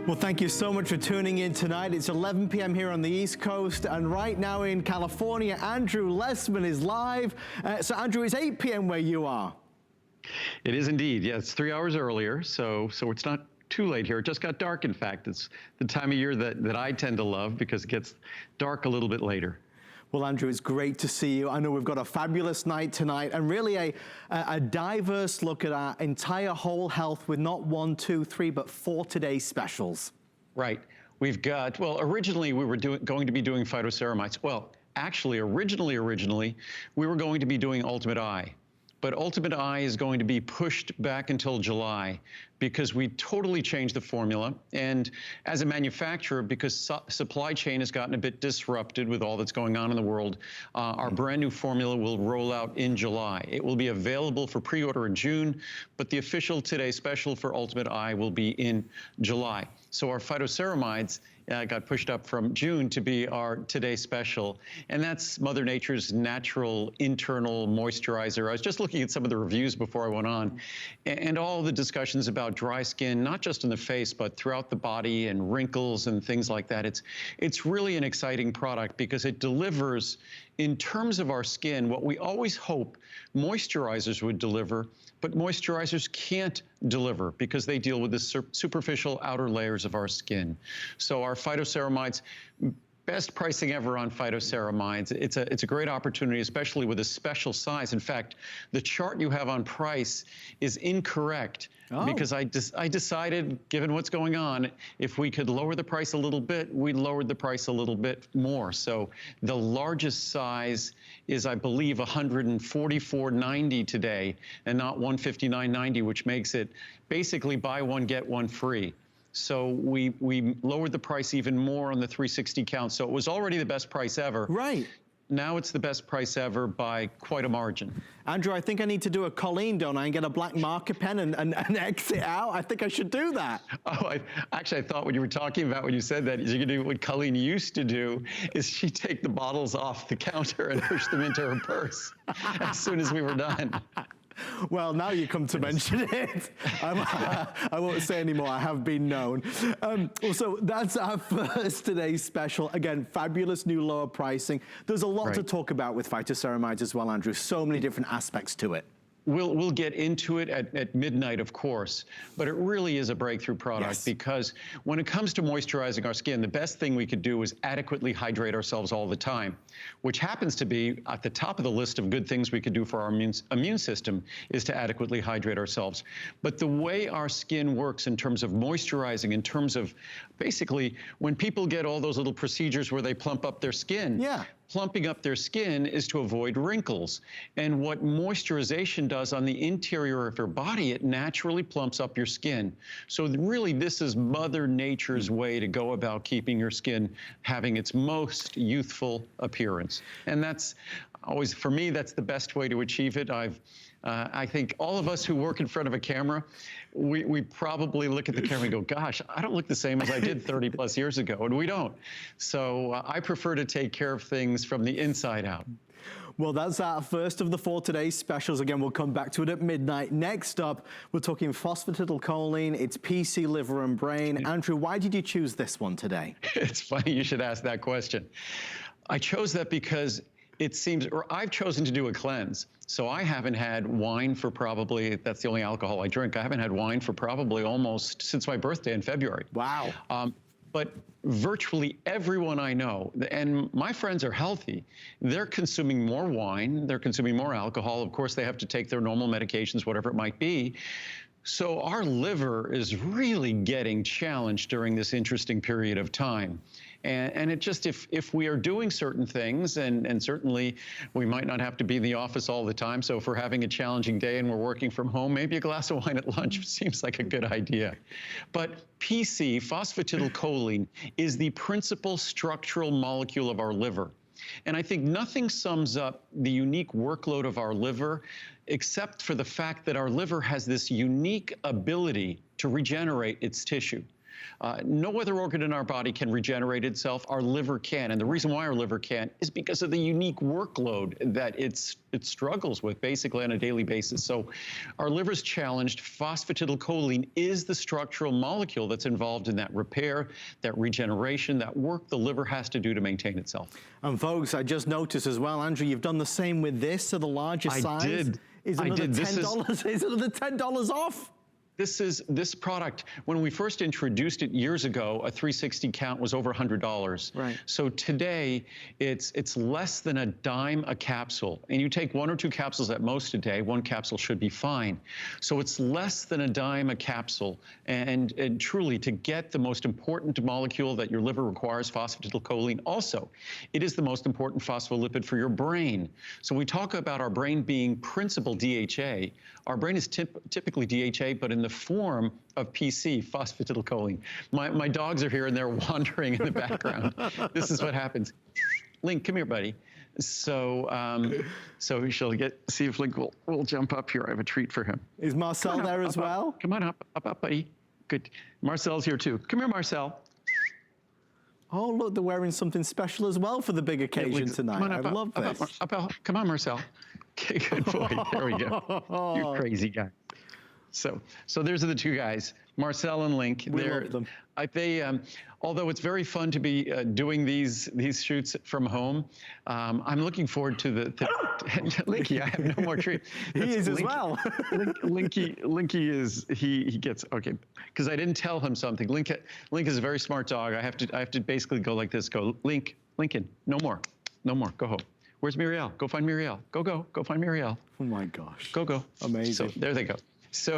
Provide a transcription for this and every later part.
Well, thank you so much for tuning in tonight. It's 11 p.m. here on the East Coast, and right now in California, Andrew Lessman is live. So, Andrew, it's 8 p.m. where you are. It is indeed. Yeah, it's 3 hours earlier, so it's not too late here. It just got dark, in fact. It's the time of year that I tend to love because it gets dark a little bit later. Well, Andrew, it's great to see you. I know we've got a fabulous night tonight and really a diverse look at our entire whole health with not 1, 2, 3, but 4 today's specials. Right. We've got, well, originally we were going to be doing phytoceramides. Well, actually, originally, we were going to be doing Ultimate Eye. But Ultimate Eye is going to be pushed back until July because we totally changed the formula. And as a manufacturer, because supply chain has gotten a bit disrupted with all that's going on in the world, our brand new formula will roll out in July. It will be available for pre-order in June, but the official Today Special for Ultimate Eye will be in July. So our phytoceramides got pushed up from June to be our Today Special. And that's Mother Nature's natural internal moisturizer. I was just looking at some of the reviews before I went on, and all the discussions about dry skin, not just in the face, but throughout the body and wrinkles and things like that. It's really an exciting product because it delivers, in terms of our skin, what we always hope moisturizers would deliver, but moisturizers can't deliver because they deal with the superficial outer layers of our skin. So our phytoceramides, best pricing ever on phytoceramides. It's a great opportunity, especially with a special size. In fact, the chart you have on price is incorrect because I decided, given what's going on, if we could lower the price a little bit, we lowered the price a little bit more. So the largest size is, I believe, $144.90 today and not $159.90, which makes it basically buy one, get one free. So we lowered the price even more on the 360 count. So it was already the best price ever. Right. Now it's the best price ever by quite a margin. Andrew, I think I need to do a Colleen, don't I, and get a black marker pen and exit out. I think I should do that. Oh, actually, I thought what you were talking about when you said that is you could do what Colleen used to do, is she'd take the bottles off the counter and push them into her purse as soon as we were done. Well, now you come to mention it, I won't say anymore. I have been known. So that's our first today's special. Again, fabulous new lower pricing. There's a lot to talk about with phytoceramides as well, Andrew. So many different aspects to it. We'll get into it at midnight, of course, but it really is a breakthrough product because when it comes to moisturizing our skin, the best thing we could do is adequately hydrate ourselves all the time, which happens to be at the top of the list of good things we could do for our immune system is to adequately hydrate ourselves. But the way our skin works in terms of moisturizing, in terms of basically when people get all those little procedures where they plump up their skin, plumping up their skin is to avoid wrinkles. And what moisturization does on the interior of your body, it naturally plumps up your skin. So really, this is Mother Nature's way to go about keeping your skin having its most youthful appearance. And that's always, for me, that's the best way to achieve it. I think all of us who work in front of a camera, we probably look at the camera and go, gosh, I don't look the same as I did 30 plus years ago, and we don't. So I prefer to take care of things from the inside out. Well, that's our first of the 4 today's specials. Again, we'll come back to it at midnight. Next up, we're talking phosphatidylcholine. It's PC, liver, and brain. Andrew, why did you choose this one today? It's funny you should ask that question. I chose that because it seems, or I've chosen to do a cleanse. So I haven't had wine for probably, that's the only alcohol I drink. I haven't had wine for probably almost since my birthday in February. Wow. But virtually everyone I know, and my friends are healthy, they're consuming more wine, they're consuming more alcohol. Of course, they have to take their normal medications, whatever it might be. So our liver is really getting challenged during this interesting period of time. And it just, if we are doing certain things, and certainly we might not have to be in the office all the time, so if we're having a challenging day and we're working from home, maybe a glass of wine at lunch seems like a good idea. But PC, phosphatidylcholine, is the principal structural molecule of our liver. And I think nothing sums up the unique workload of our liver except for the fact that our liver has this unique ability to regenerate its tissue. No other organ in our body can regenerate itself. Our liver can. And the reason why our liver can is because of the unique workload that it struggles with basically on a daily basis. So our liver's challenged. Phosphatidylcholine is the structural molecule that's involved in that repair, that regeneration, that work the liver has to do to maintain itself. And folks, I just noticed as well, Andrew, you've done the same with this, so the larger size. I did. Is another $10? Is another $10 off? This product, when we first introduced it years ago, a 360 count was over $100. Right. So today, it's less than a dime a capsule. And you take 1 or 2 capsules at most a day, 1 capsule should be fine. So it's less than a dime a capsule. And truly, to get the most important molecule that your liver requires, phosphatidylcholine, also, it is the most important phospholipid for your brain. So we talk about our brain being principal DHA. Our brain is typically DHA, but in the form of PC, phosphatidylcholine. My dogs are here and they're wandering in the background. This is what happens. Link, come here, buddy. So, so she'll see if Link will jump up here. I have a treat for him. Is Marcel there as well? Come on up, buddy. Good. Marcel's here too. Come here, Marcel. Oh, look, they're wearing something special as well for the big occasion tonight. I love this. Come on, Marcel. Okay, good boy. There we go. You crazy guy. So there's the 2 guys, Marcel and Link. We love them. Although it's very fun to be doing these shoots from home, I'm looking forward to the Linky. I have no more treats. He is as well. Linky is he gets okay because I didn't tell him something. Link is a very smart dog. I have to basically go like this. Go Lincoln. No more. Go home. Where's Muriel? Go find Muriel. Go find Muriel. Oh my gosh. Go. Amazing. So there they go. So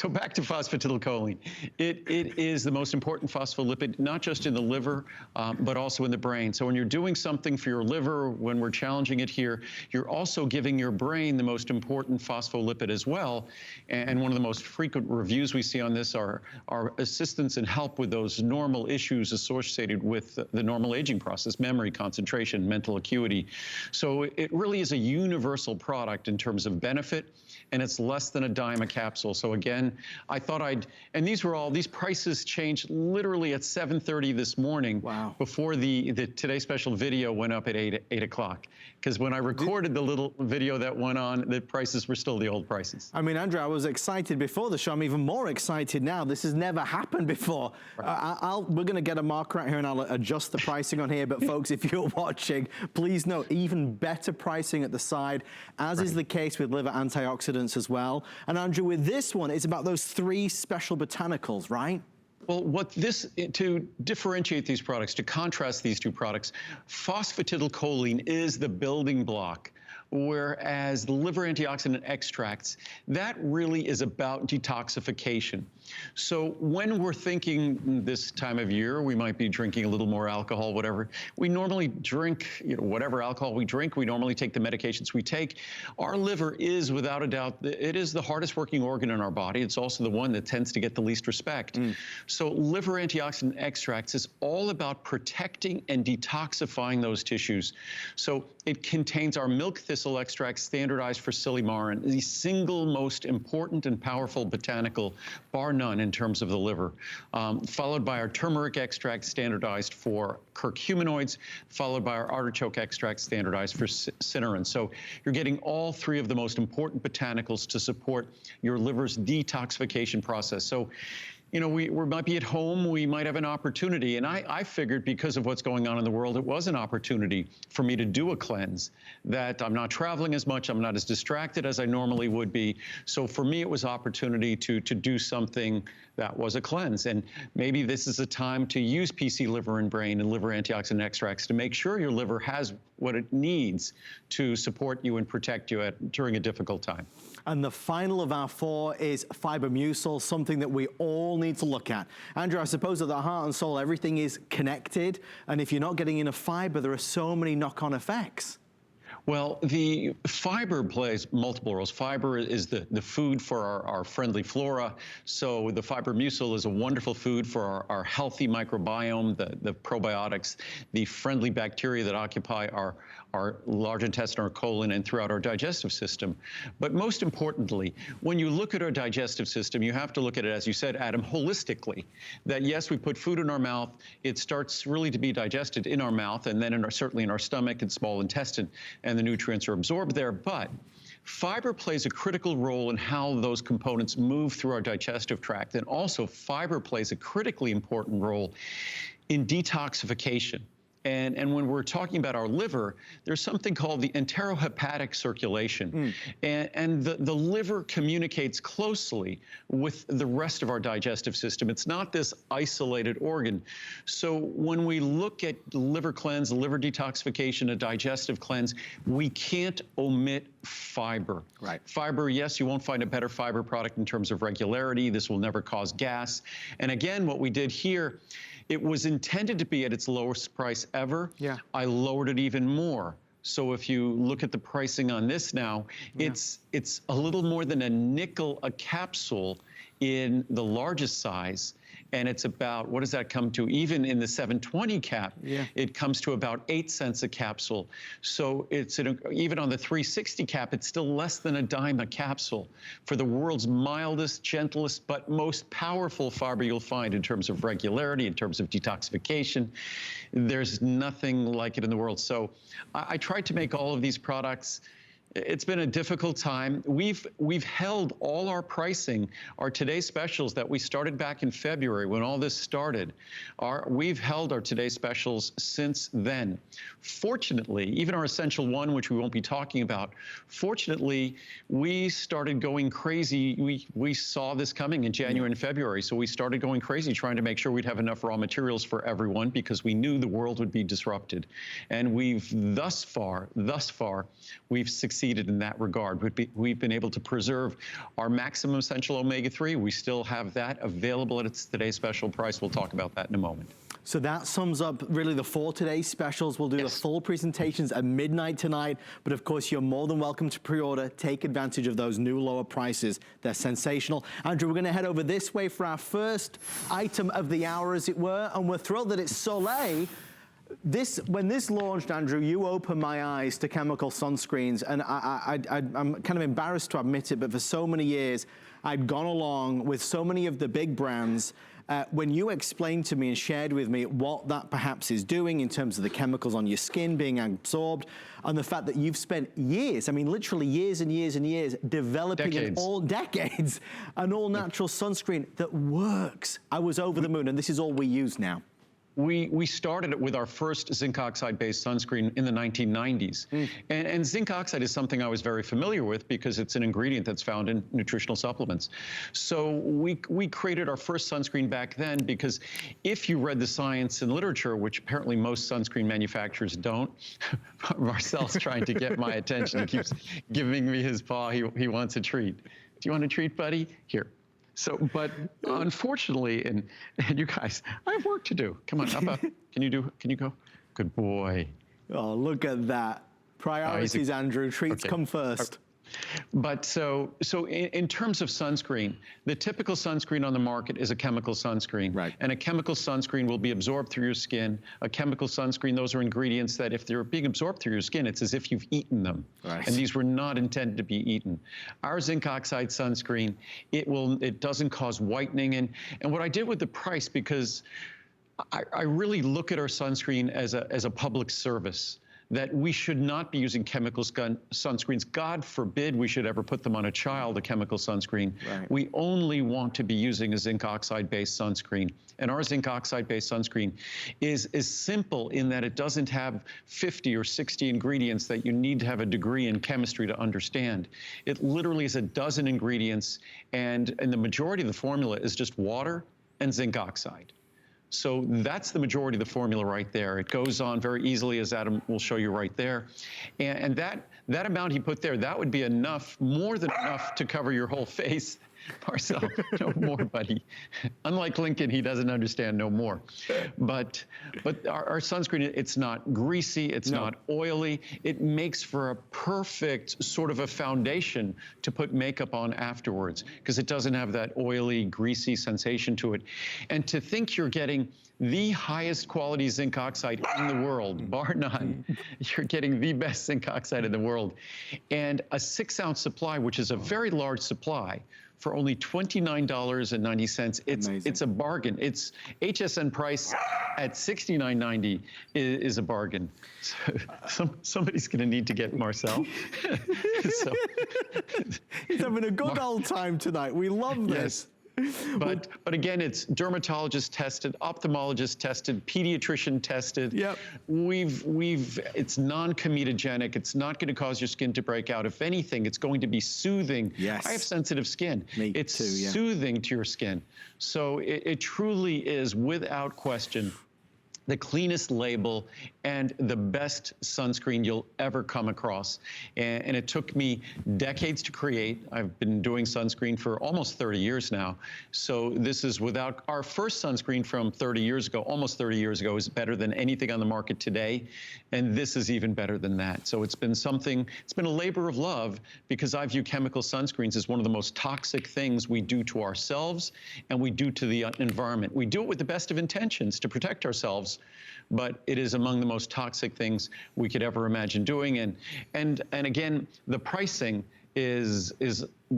back to phosphatidylcholine. It is the most important phospholipid, not just in the liver, but also in the brain. So when you're doing something for your liver, when we're challenging it here, you're also giving your brain the most important phospholipid as well. And one of the most frequent reviews we see on this are assistance and help with those normal issues associated with the normal aging process, memory, concentration, mental acuity. So it really is a universal product in terms of benefit, and it's less than a dime a capsule. So again, I thought and these prices changed literally at 7:30 this morning. Wow. Before the Today Special video went up at 8 o'clock. Because when I recorded the little video that went on, the prices were still the old prices. I mean, Andrew, I was excited before the show. I'm even more excited now. This has never happened before. Right. We're going to get a marker out here and I'll adjust the pricing on here. But folks, if you're watching, please note, even better pricing at the side, as is the case with liver antioxidants as well. And Andrew, with this one, it's about those 3 special botanicals, right? Well, to differentiate these products, to contrast these 2 products, phosphatidylcholine is the building block, whereas the liver antioxidant extracts, that really is about detoxification. So when we're thinking this time of year, we might be drinking a little more alcohol, whatever. We normally drink, whatever alcohol we drink, we normally take the medications we take. Our liver is, without a doubt, it is the hardest working organ in our body. It's also the one that tends to get the least respect. So liver antioxidant extracts is all about protecting and detoxifying those tissues. So it contains our milk thistle extract standardized for silymarin, the single most important and powerful botanical, bar none, in terms of the liver, followed by our turmeric extract standardized for curcuminoids, followed by our artichoke extract standardized for cynarin. So you're getting all 3 of the most important botanicals to support your liver's detoxification process. So we might be at home, we might have an opportunity. And I figured because of what's going on in the world, it was an opportunity for me to do a cleanse, that I'm not traveling as much, I'm not as distracted as I normally would be. So for me, it was opportunity to do something that was a cleanse. And maybe this is a time to use PC liver and brain and liver antioxidant extracts to make sure your liver has what it needs to support you and protect you during a difficult time. And the final of our 4 is fibermucil, something that we all need to look at. Andrew, I suppose at the heart and soul, everything is connected. And if you're not getting enough fiber, there are so many knock-on effects. Well, the fiber plays multiple roles. Fiber is the food for our friendly flora. So the fiber mucil is a wonderful food for our healthy microbiome, the probiotics, the friendly bacteria that occupy our large intestine, our colon, and throughout our digestive system. But most importantly, when you look at our digestive system, you have to look at it, as you said, Adam, holistically. That yes, we put food in our mouth, it starts really to be digested in our mouth, and then certainly in our stomach and small intestine, and the nutrients are absorbed there. But fiber plays a critical role in how those components move through our digestive tract. And also, fiber plays a critically important role in detoxification. And when we're talking about our liver, there's something called the enterohepatic circulation. And the liver communicates closely with the rest of our digestive system. It's not this isolated organ. So when we look at liver cleanse, liver detoxification, a digestive cleanse, we can't omit fiber. Right. Fiber, yes, you won't find a better fiber product in terms of regularity. This will never cause gas. And again, what we did here, it was intended to be at its lowest price ever. Yeah. I lowered it even more. So if you look at the pricing on this now, it's a little more than a nickel a capsule in the largest size. And it's about, what does that come to? Even in the 720 cap, it comes to about 8 cents a capsule. So it's even on the 360 cap, it's still less than a dime a capsule for the world's mildest, gentlest, but most powerful fiber you'll find in terms of regularity, in terms of detoxification. There's nothing like it in the world. So I tried to make all of these products. It's been a difficult time. We've held all our pricing, our Today Specials that we started back in February when all this started. We've held our Today Specials since then. Fortunately, even our Essential One, which we won't be talking about, fortunately, we started going crazy. We saw this coming in January and February, so we started going crazy trying to make sure we'd have enough raw materials for everyone because we knew the world would be disrupted. And we've thus far, we've succeeded in that regard. We've been able to preserve our maximum essential omega-3. We still have that available at its Today Special price. We'll talk about that in a moment. So that sums up really the 4 Today Specials. We'll do the full presentations at midnight tonight, but of course you're more than welcome to pre-order. Take advantage of those new lower prices. They're sensational. Andrew, we're gonna head over this way for our first item of the hour, as it were, and we're thrilled that it's Soleil. When this launched, Andrew, you opened my eyes to chemical sunscreens, and I'm kind of embarrassed to admit it, but for so many years, I'd gone along with so many of the big brands. When you explained to me and shared with me what that perhaps is doing in terms of the chemicals on your skin being absorbed, and the fact that you've spent years, I mean literally years and years and years, developing decades, an all-natural sunscreen that works, I was over the moon, and this is all we use now. We started it with our first zinc oxide-based sunscreen in the 1990s. And zinc oxide is something I was very familiar with because it's an ingredient that's found in nutritional supplements. So we created our first sunscreen back then because if you read the science and literature, which apparently most sunscreen manufacturers don't, Marcel's trying to get my attention. He keeps giving me his paw. He wants a treat. Do you want a treat, buddy? Here. So, but unfortunately, and you guys, I have work to do. Come on, up. Can you go? Good boy. Oh, look at that. Priorities, Andrew. Treats come first. But so in terms of sunscreen, the typical sunscreen on the market is a chemical sunscreen. Right. And a chemical sunscreen will be absorbed through your skin. A chemical sunscreen, those are ingredients that if they're being absorbed through your skin, it's as if you've eaten them. Right. And these were not intended to be eaten. Our zinc oxide sunscreen, it doesn't cause whitening. And what I did with the price, because I really look at our sunscreen as a public service, that we should not be using chemical sunscreens. God forbid we should ever put them on a child, a chemical sunscreen. Right. We only want to be using a zinc oxide-based sunscreen. And our zinc oxide-based sunscreen is simple in that it doesn't have 50 or 60 ingredients that you need to have a degree in chemistry to understand. It literally is a dozen ingredients, and the majority of the formula is just water and zinc oxide. So that's the majority of the formula right there. It goes on very easily, as Adam will show you right there. And that amount he put there, that would be enough, more than enough to cover your whole face. Marcel, no more, buddy. Unlike Lincoln, he doesn't understand no more. But our sunscreen, it's not greasy, it's not oily. It makes for a perfect sort of a foundation to put makeup on afterwards, because it doesn't have that oily, greasy sensation to it. And to think you're getting the highest quality zinc oxide in the world, bar none. You're getting the best zinc oxide in the world. And a 6-ounce supply, which is a very large supply, for only $29.90. It's a bargain. It's HSN price at $69.90 is a bargain. So somebody's going to need to get Marcel. He's having a good old time tonight. We love this. Yes. But again, it's dermatologist tested, ophthalmologist tested, pediatrician tested. Yep. It's non-comedogenic. It's not going to cause your skin to break out. If anything, it's going to be soothing. Yes. I have sensitive skin. Me it's too, yeah. soothing to your skin. So it truly is, without question, the cleanest label and the best sunscreen you'll ever come across. And it took me decades to create. I've been doing sunscreen for almost 30 years now. So this is without, our first sunscreen from 30 years ago, almost 30 years ago, is better than anything on the market today. And this is even better than that. So it's been something, it's been a labor of love, because I view chemical sunscreens as one of the most toxic things we do to ourselves and we do to the environment. We do it with the best of intentions to protect ourselves, but it is among the most toxic things we could ever imagine doing. And again, the pricing is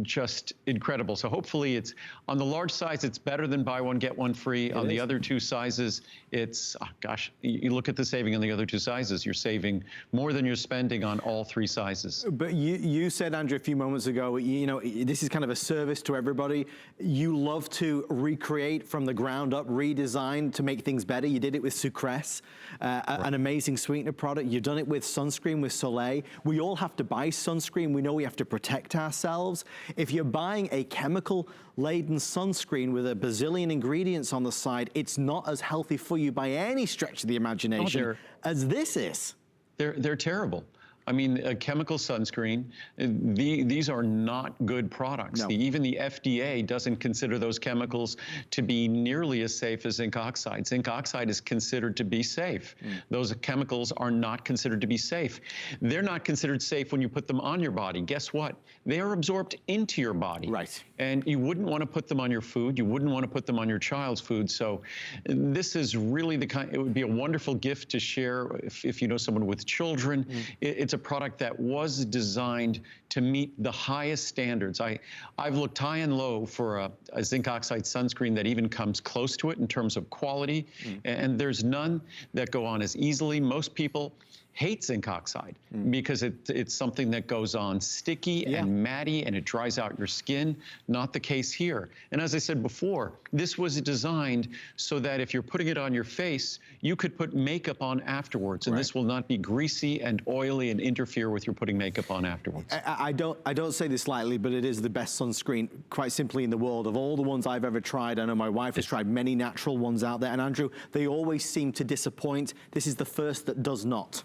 just incredible. So hopefully it's, on the large size, it's better than buy one, get one free. On the other two sizes, it's, oh gosh, you look at the saving on the other two sizes, you're saving more than you're spending on all 3 sizes. But you said, Andrew, a few moments ago, you know, this is kind of a service to everybody. You love to recreate from the ground up, redesign to make things better. You did it with Sucrese, an amazing sweetener product. You've done it with sunscreen, with Soleil. We all have to buy sunscreen. We know we have to protect ourselves. If you're buying a chemical-laden sunscreen with a bazillion ingredients on the side, it's not as healthy for you by any stretch of the imagination as this is. They're terrible. I mean, a chemical sunscreen, these are not good products. No. Even the FDA doesn't consider those chemicals to be nearly as safe as zinc oxide. Zinc oxide is considered to be safe. Those chemicals are not considered to be safe. They're not considered safe when you put them on your body. Guess what? They are absorbed into your body. Right. And you wouldn't want to put them on your food. You wouldn't want to put them on your child's food. So this is really the kind, it would be a wonderful gift to share if you know someone with children. It's a product that was designed to meet the highest standards. I've looked high and low for a zinc oxide sunscreen that even comes close to it in terms of quality, and there's none that go on as easily. Most people hate zinc oxide because it's something that goes on sticky and matty, and it dries out your skin. Not the case here. And as I said before, this was designed so that if you're putting it on your face, you could put makeup on afterwards, and this will not be greasy and oily and interfere with your putting makeup on afterwards. I don't say this lightly, but it is the best sunscreen, quite simply, in the world. Of all the ones I've ever tried, I know my wife has tried many natural ones out there, and Andrew, they always seem to disappoint. This is the first that does not.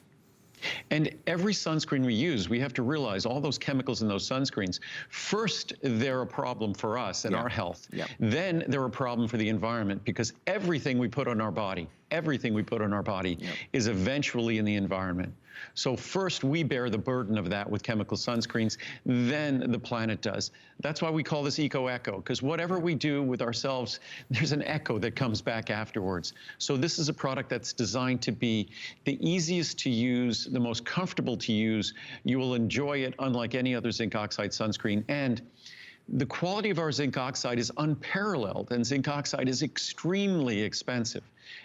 And every sunscreen we use, we have to realize all those chemicals in those sunscreens, first, they're a problem for us and our health. Then they're a problem for the environment, because everything we put on our body, is eventually in the environment. So first, we bear the burden of that with chemical sunscreens, then the planet does. That's why we call this eco-echo, because whatever we do with ourselves, there's an echo that comes back afterwards. So this is a product that's designed to be the easiest to use, the most comfortable to use. You will enjoy it unlike any other zinc oxide sunscreen. And the quality of our zinc oxide is unparalleled, and zinc oxide is extremely expensive.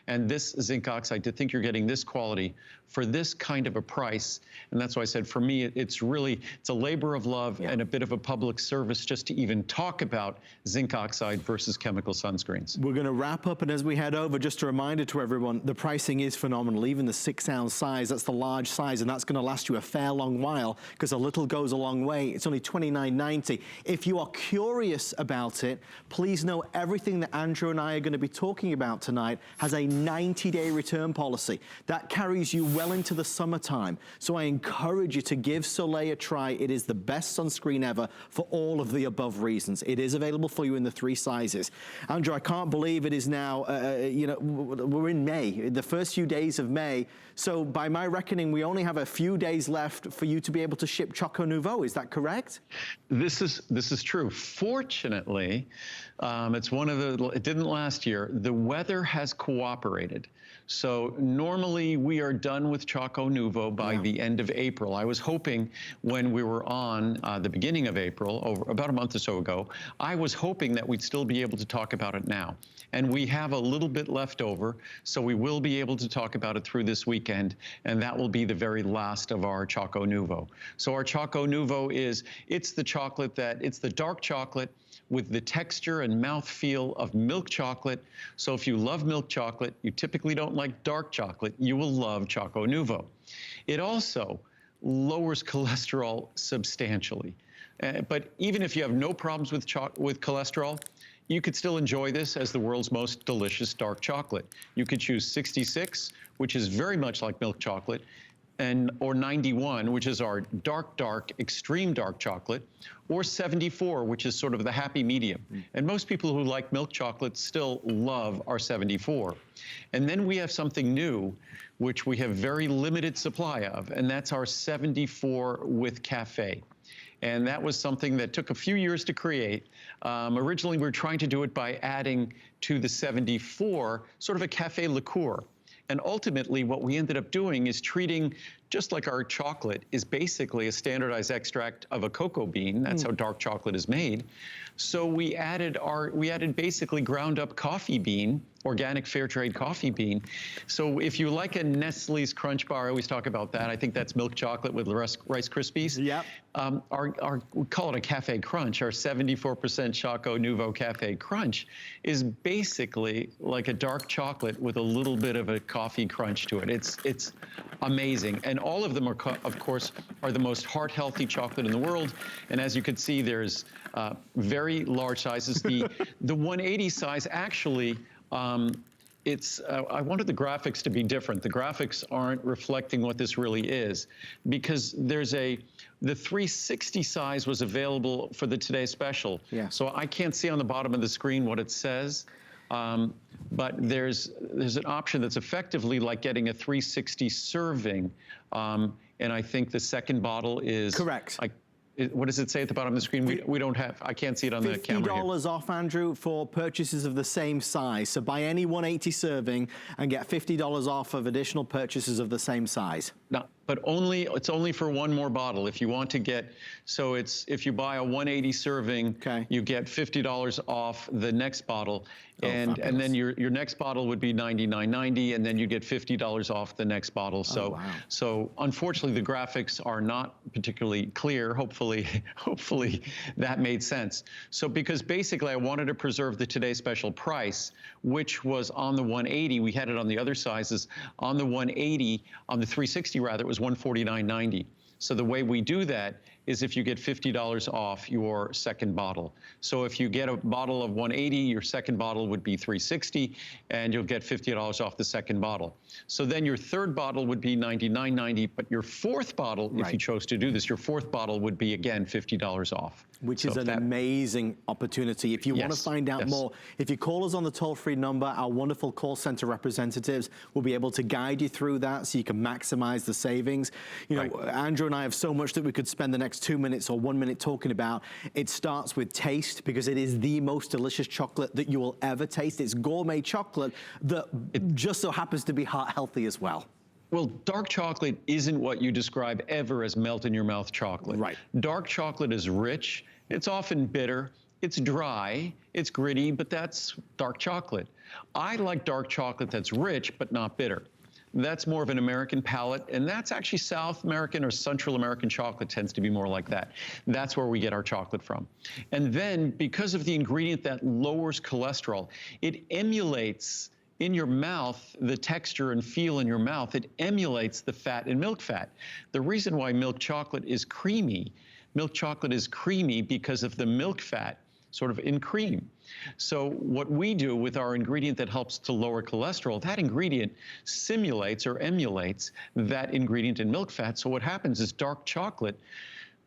And this zinc oxide, to think you're getting this quality for this kind of a price, and that's why I said, for me, it's a labor of love and a bit of a public service just to even talk about zinc oxide versus chemical sunscreens. We're going to wrap up, and as we head over, just a reminder to everyone, the pricing is phenomenal. Even the 6-ounce size, that's the large size, and that's going to last you a fair long while, because a little goes a long way. It's only $29.90. If you are curious about it, please know everything that Andrew and I are going to be talking about tonight has a a 90-day return policy. That carries you well into the summertime. So I encourage you to give Soleil a try. It is the best sunscreen ever for all of the above reasons. It is available for you in the 3 sizes. Andrew, I can't believe it is now, you know, we're in May, the first few days of May. So by my reckoning, we only have a few days left for you to be able to ship Choco Nouveau. Is that correct? This is true. Fortunately, it's one of the, it didn't last year. The weather has cooperated. So normally we are done with Choco Nouveau by the end of April. I was hoping when we were on the beginning of April, over about a month or so ago, I was hoping that we'd still be able to talk about it now. And we have a little bit left over, so we will be able to talk about it through this weekend, and that will be the very last of our Choco Nouveau. So our Choco Nouveau it's the chocolate it's the dark chocolate with the texture and mouthfeel of milk chocolate. So if you love milk chocolate, you typically don't like dark chocolate, you will love Choco Nouveau. It also lowers cholesterol substantially. But even if you have no problems with cholesterol, you could still enjoy this as the world's most delicious dark chocolate. You could choose 66, which is very much like milk chocolate, or 91, which is our dark, extreme dark chocolate, or 74, which is sort of the happy medium. And most people who like milk chocolate still love our 74. And then we have something new, which we have very limited supply of, and that's our 74 with cafe. And that was something that took a few years to create. Originally, we were trying to do it by adding to the 74 sort of a cafe liqueur. And ultimately, what we ended up doing is treating, just like our chocolate is basically a standardized extract of a cocoa bean. That's how dark chocolate is made. So we added basically ground up coffee bean, organic fair trade coffee bean. So if you like a Nestle's Crunch Bar, I always talk about that. I think that's milk chocolate with Rice Krispies. Yep. We call it a Cafe Crunch. Our 74% Choco Nouveau Cafe Crunch is basically like a dark chocolate with a little bit of a coffee crunch to it. It's amazing. And all of them, of course, are the most heart-healthy chocolate in the world. And as you can see, there's very large sizes. The 180 size actually, I wanted the graphics to be different. The graphics aren't reflecting what this really is, because the 360 size was available for the Today Special. Yeah. So I can't see on the bottom of the screen what it says, but there's an option that's effectively like getting a 360 serving, and I think the second bottle is correct. What does it say at the bottom of the screen? We don't have, I can't see it on the camera here. $50 off, Andrew, for purchases of the same size. So buy any 180 serving and get $50 off of additional purchases of the same size. No, but it's only for one more bottle. If you want to get, so if you buy a 180 serving, you get $50 off the next bottle. And then your next bottle would be $99.90, and then you get $50 off the next bottle. So, so unfortunately, the graphics are not particularly clear. Hopefully that made sense. So because basically I wanted to preserve the Today Special price, which was on the 180. We had it on the other sizes. On the 180, on the 360 rather, it was $149.90. So the way we do that is if you get $50 off your second bottle. So if you get a bottle of 180, your second bottle would be 360, and you'll get $50 off the second bottle. So then your third bottle would be $99.90, but your fourth bottle, if you chose to do this, your fourth bottle would be, again, $50 off. Which is an amazing opportunity. If you want to find out more, if you call us on the toll-free number, our wonderful call center representatives will be able to guide you through that so you can maximize the savings. You know, Andrew and I have so much that we could spend the next 2 minutes or 1 minute talking about. It starts with taste, because it is the most delicious chocolate that you will ever taste. It's gourmet chocolate that just so happens to be heart healthy as well. Well, dark chocolate isn't what you describe ever as melt-in-your-mouth chocolate. Right. Dark chocolate is rich. It's often bitter. It's dry. It's gritty, but that's dark chocolate. I like dark chocolate that's rich but not bitter. That's more of an American palate, and that's actually South American or Central American chocolate tends to be more like that. That's where we get our chocolate from. And then, because of the ingredient that lowers cholesterol, it emulates in your mouth, the texture and feel in your mouth, it emulates the fat in milk fat. The reason why milk chocolate is creamy because of the milk fat sort of in cream. So what we do with our ingredient that helps to lower cholesterol, that ingredient simulates or emulates that ingredient in milk fat. So what happens is dark chocolate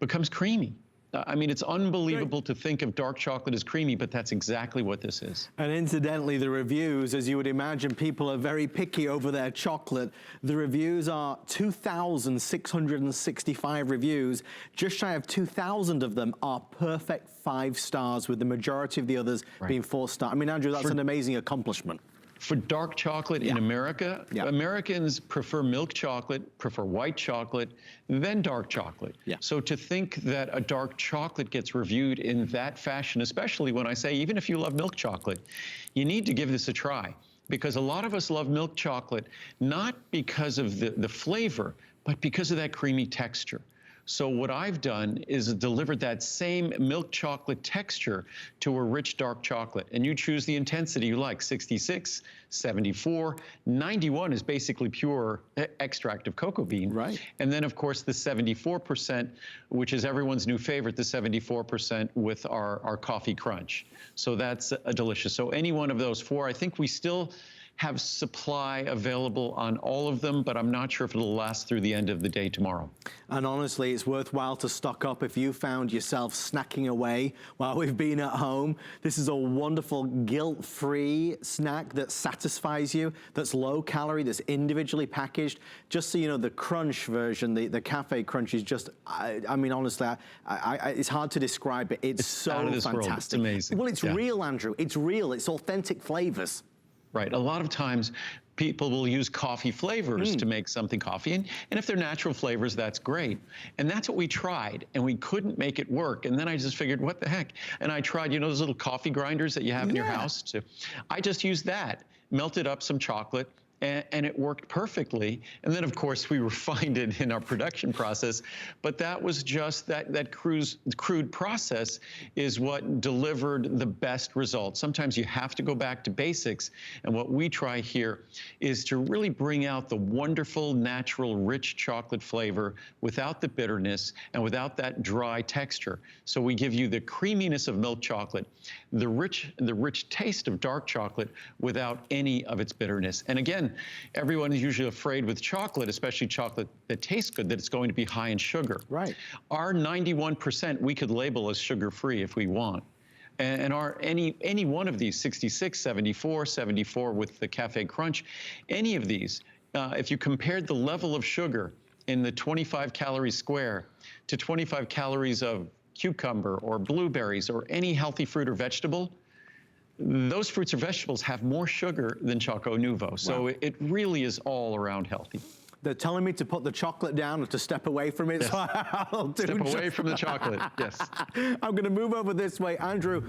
becomes creamy. I mean, it's unbelievable to think of dark chocolate as creamy, but that's exactly what this is. And incidentally, the reviews, as you would imagine, people are very picky over their chocolate. The reviews are 2,665 reviews. Just shy of 2,000 of them are perfect 5 stars, with the majority of the others being 4 star. I mean, Andrew, that's an amazing accomplishment. For dark chocolate in America, Americans prefer milk chocolate, prefer white chocolate, then dark chocolate. So to think that a dark chocolate gets reviewed in that fashion, especially when I say, even if you love milk chocolate, you need to give this a try. Because a lot of us love milk chocolate, not because of the flavor, but because of that creamy texture. So what I've done is delivered that same milk chocolate texture to a rich dark chocolate. And you choose the intensity you like, 66, 74, 91 is basically pure extract of cocoa bean. And then, of course, the 74%, which is everyone's new favorite, the 74% with our coffee crunch. So that's delicious. So any one of those 4, I think we still have supply available on all of them, but I'm not sure if it'll last through the end of the day tomorrow. And honestly, it's worthwhile to stock up if you found yourself snacking away while we've been at home. This is a wonderful guilt-free snack that satisfies you, that's low calorie, that's individually packaged. Just so you know, the crunch version, the cafe crunch is just, I mean, honestly, it's hard to describe it. It's so out of this fantastic. world. It's amazing. Well, it's real, Andrew. It's real. It's authentic flavors. Right. A lot of times people will use coffee flavors to make something coffee. And if they're natural flavors, that's great. And that's what we tried. And we couldn't make it work. And then I just figured, what the heck? And I tried, you know, those little coffee grinders that you have in your house? I just used that, melted up some chocolate, and it worked perfectly. And then, of course, we refined it in our production process. But that was just that crude process is what delivered the best results. Sometimes you have to go back to basics. And what we try here is to really bring out the wonderful, natural, rich chocolate flavor without the bitterness and without that dry texture. So we give you the creaminess of milk chocolate, the rich taste of dark chocolate without any of its bitterness. And again, everyone is usually afraid with chocolate, especially chocolate that tastes good, that it's going to be high in sugar. Our 91% we could label as sugar-free if we want. And any one of these, 66, 74, 74 with the Cafe Crunch, any of these, if you compared the level of sugar in the 25 calorie square to 25 calories of cucumber or blueberries or any healthy fruit or vegetable, those fruits or vegetables have more sugar than Choco Nuvo. So it really is all around healthy. They're telling me to put the chocolate down or to step away from it. So I'll do Step away from the chocolate, yes. I'm going to move over this way. Andrew,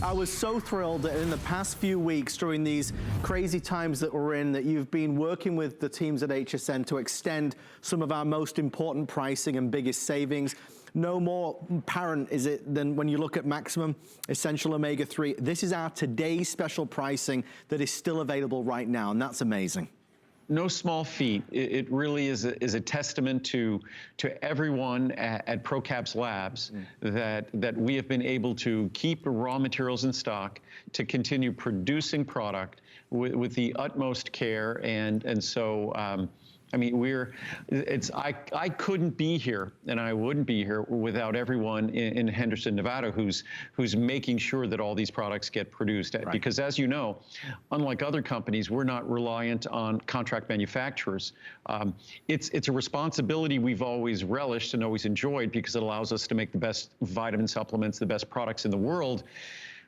I was so thrilled that in the past few weeks, during these crazy times that we're in, that you've been working with the teams at HSN to extend some of our most important pricing and biggest savings. No more apparent is it than when you look at Maximum Essential Omega-3. This is our today's special pricing that is still available right now, and that's amazing. No small feat. It really is a testament to everyone at ProCaps Labs that we have been able to keep raw materials in stock, to continue producing product with the utmost care, and so I mean, I couldn't be here, and I wouldn't be here without everyone in Henderson, Nevada, who's making sure that all these products get produced. Because as you know, unlike other companies, we're not reliant on contract manufacturers. It's a responsibility we've always relished and always enjoyed, because it allows us to make the best vitamin supplements, the best products in the world.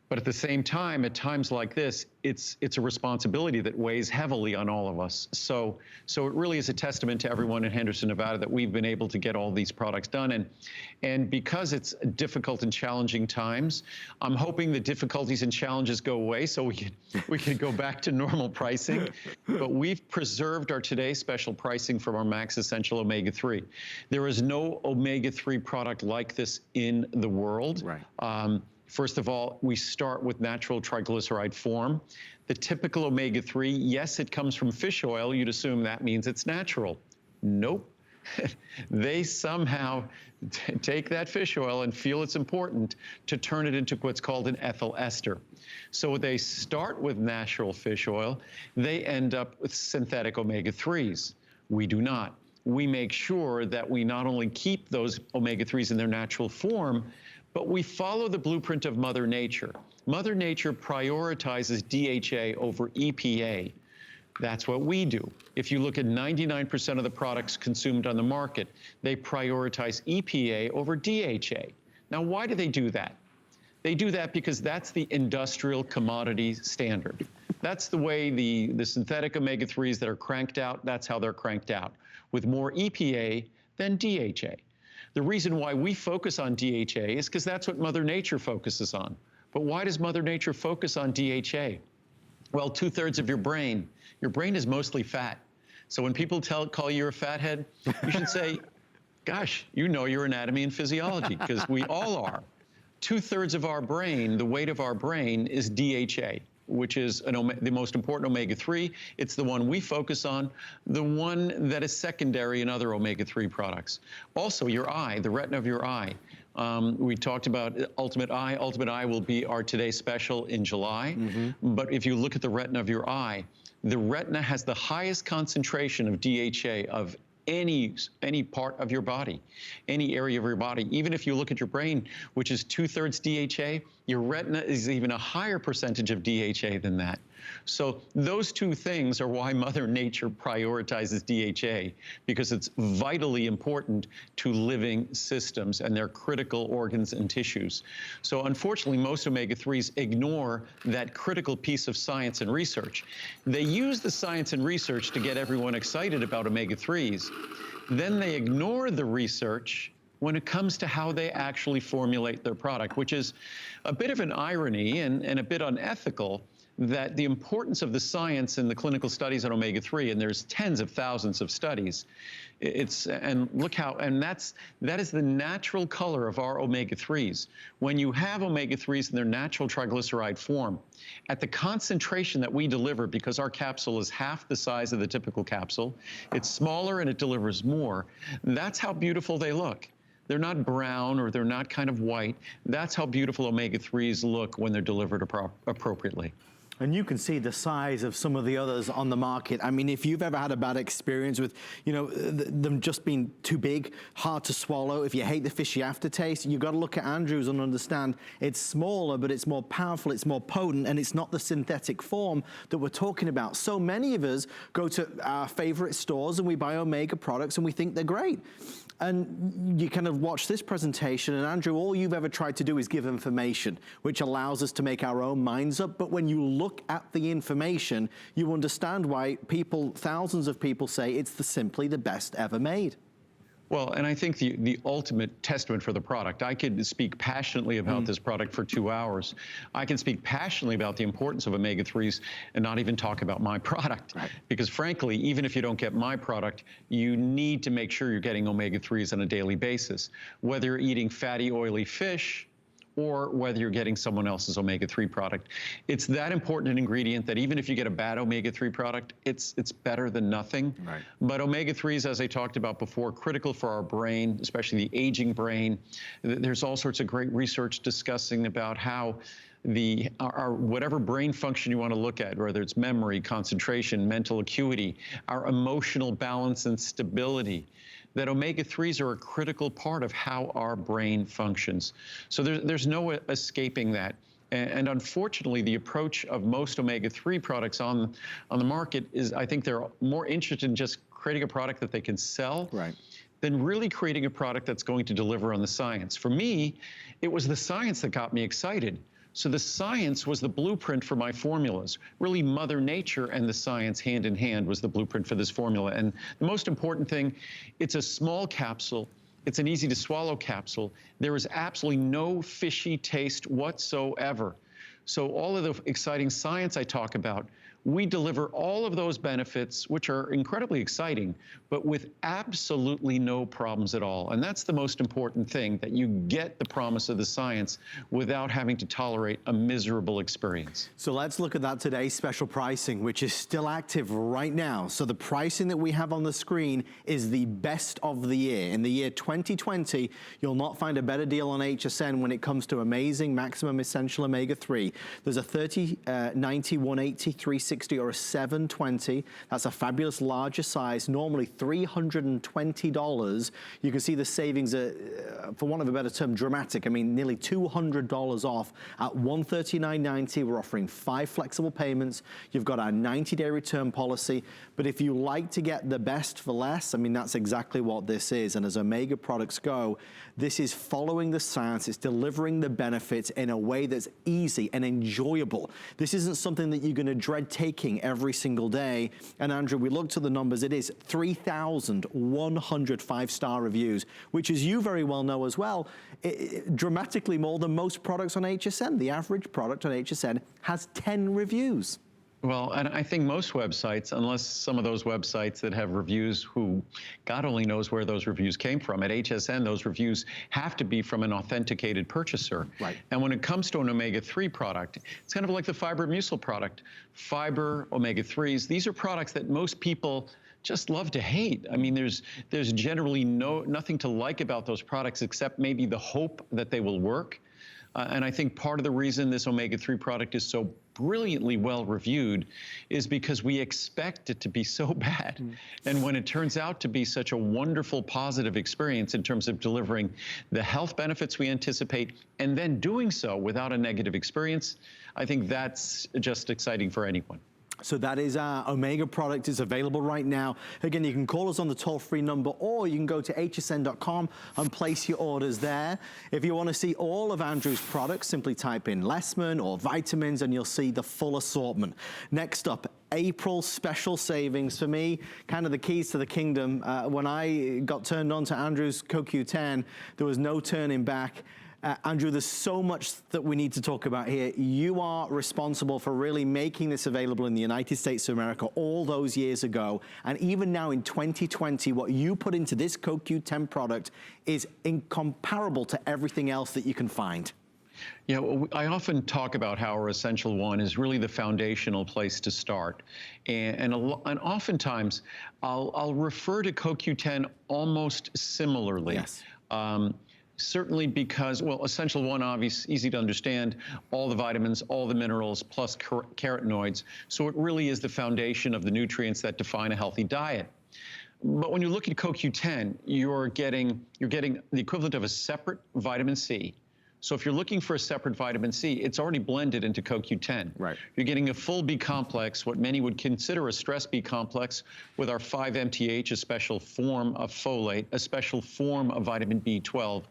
But at the same time, at times like this, it's a responsibility that weighs heavily on all of us. So it really is a testament to everyone in Henderson, Nevada, that we've been able to get all these products done. And because it's difficult and challenging times, I'm hoping the difficulties and challenges go away so we can go back to normal pricing. But we've preserved our today's special pricing from our Max Essential Omega-3. There is no Omega-3 product like this in the world. First of all, we start with natural triglyceride form. The typical omega-3, yes, it comes from fish oil. You'd assume that means it's natural. Nope. they somehow take that fish oil and feel it's important to turn it into what's called an ethyl ester. So they start with natural fish oil, they end up with synthetic omega-3s. We do not. We make sure that we not only keep those omega-3s in their natural form, but we follow the blueprint of Mother Nature. Mother Nature prioritizes DHA over EPA. That's what we do. If you look at 99% of the products consumed on the market, they prioritize EPA over DHA. Now, why do they do that? They do that because that's the industrial commodity standard. That's the way the synthetic omega-3s that are cranked out, that's how they're cranked out, with more EPA than DHA. The reason why we focus on DHA is because that's what Mother Nature focuses on. But why does Mother Nature focus on DHA? Well, 2/3 of your brain is mostly fat. So when people call you a fathead, you should say, gosh, you know your anatomy and physiology, because we all are. 2/3 of our brain, the weight of our brain, is DHA, which is the most important omega-3. It's the one we focus on, the one that is secondary in other omega-3 products. Also, your eye, the retina of your eye. We talked about Ultimate Eye. Ultimate Eye will be our Today Special in July. But if you look at the retina of your eye, the retina has the highest concentration of DHA of any part of your body, any area of your body. Even if you look at your brain, which is 2/3 DHA, your retina is even a higher percentage of DHA than that. So those two things are why Mother Nature prioritizes DHA, because it's vitally important to living systems and their critical organs and tissues. So unfortunately, most omega-3s ignore that critical piece of science and research. They use the science and research to get everyone excited about omega-3s. Then they ignore the research when it comes to how they actually formulate their product, which is a bit of an irony and a bit unethical, that the importance of the science and the clinical studies on omega-3, and there's tens of thousands of studies, and that is the natural color of our omega-3s. When you have omega-3s in their natural triglyceride form, at the concentration that we deliver, because our capsule is half the size of the typical capsule, it's smaller and it delivers more, that's how beautiful they look. They're not brown or they're not kind of white. That's how beautiful omega-3s look when they're delivered appropriately. And you can see the size of some of the others on the market. I mean, if you've ever had a bad experience with, them just being too big, hard to swallow, if you hate the fishy aftertaste, you've got to look at Andrew's and understand it's smaller, but it's more powerful, it's more potent, and it's not the synthetic form that we're talking about. So many of us go to our favorite stores and we buy Omega products and we think they're great. And you kind of watch this presentation, and Andrew, all you've ever tried to do is give information, which allows us to make our own minds up. But when you look at the information, you understand why thousands of people say it's simply the best ever made. Well, and I think the ultimate testament for the product, I could speak passionately about this product for 2 hours. I can speak passionately about the importance of omega-3s and not even talk about my product. Right. Because frankly, even if you don't get my product, you need to make sure you're getting omega-3s on a daily basis. Whether you're eating fatty, oily fish, or whether you're getting someone else's omega-3 product. It's that important an ingredient that even if you get a bad omega-3 product, it's better than nothing. Right. But omega-3s, as I talked about before, critical for our brain, especially the aging brain. There's all sorts of great research discussing about how our whatever brain function you want to look at, whether it's memory, concentration, mental acuity, our emotional balance and stability, that omega-3s are a critical part of how our brain functions. So there's no escaping that. And unfortunately, the approach of most omega-3 products on the market is, I think they're more interested in just creating a product that they can sell, right, than really creating a product that's going to deliver on the science. For me, it was the science that got me excited. So the science was the blueprint for my formulas. Really, Mother Nature and the science hand in hand was the blueprint for this formula. And the most important thing, it's a small capsule. It's an easy to swallow capsule. There is absolutely no fishy taste whatsoever. So all of the exciting science I talk about, we deliver all of those benefits, which are incredibly exciting, but with absolutely no problems at all. And that's the most important thing, that you get the promise of the science without having to tolerate a miserable experience. So let's look at that today's special pricing, which is still active right now. So the pricing that we have on the screen is the best of the year. In the year 2020, you'll not find a better deal on HSN when it comes to amazing maximum essential omega-3. There's a 30, 90, 180, 360, or a 720. That's a fabulous larger size, normally $320. You can see the savings are, for want of a better term, dramatic. I mean, nearly $200 off at $139.90. We're offering 5 flexible payments. You've got our 90-day return policy. But if you like to get the best for less, I mean, that's exactly what this is. And as Omega products go, this is following the science. It's delivering the benefits in a way that's easy and enjoyable. This isn't something that you're going to dread taking every single day. And Andrew, we looked at the numbers. It is 3,100 5-star reviews, which, as you very well know as well, dramatically more than most products on HSN. The average product on HSN has 10 reviews. Well, and I think most websites, unless some of those websites that have reviews who God only knows where those reviews came from, at HSN, those reviews have to be from an authenticated purchaser. Right. And when it comes to an omega-3 product, it's kind of like the fiber mucil product. Fiber, omega-3s, these are products that most people just love to hate. I mean, there's generally nothing to like about those products except maybe the hope that they will work. And I think part of the reason this omega-3 product is so brilliantly well reviewed is because we expect it to be so bad. And when it turns out to be such a wonderful, positive experience in terms of delivering the health benefits we anticipate and then doing so without a negative experience, I think that's just exciting for anyone. So that is our Omega product. Is available right now. Again, you can call us on the toll-free number, or you can go to hsn.com and place your orders there. If you want to see all of Andrew's products, simply type in Lessman or vitamins and you'll see the full assortment. Next up, April special savings. For me, kind of the keys to the kingdom. When I got turned on to Andrew's CoQ10, there was no turning back. Andrew, there's so much that we need to talk about here. You are responsible for really making this available in the United States of America all those years ago. And even now in 2020, what you put into this CoQ10 product is incomparable to everything else that you can find. Yeah, well, I often talk about how our Essential One is really the foundational place to start. And oftentimes, I'll refer to CoQ10 almost similarly. Yes. Certainly because, well, Essential One, obviously, easy to understand, all the vitamins, all the minerals, plus carotenoids. So it really is the foundation of the nutrients that define a healthy diet. But when you look at CoQ10, you're getting the equivalent of a separate vitamin C. So if you're looking for a separate vitamin C, it's already blended into CoQ10. Right. You're getting a full B complex, what many would consider a stress B complex, with our 5-MTH, a special form of folate, a special form of vitamin B12.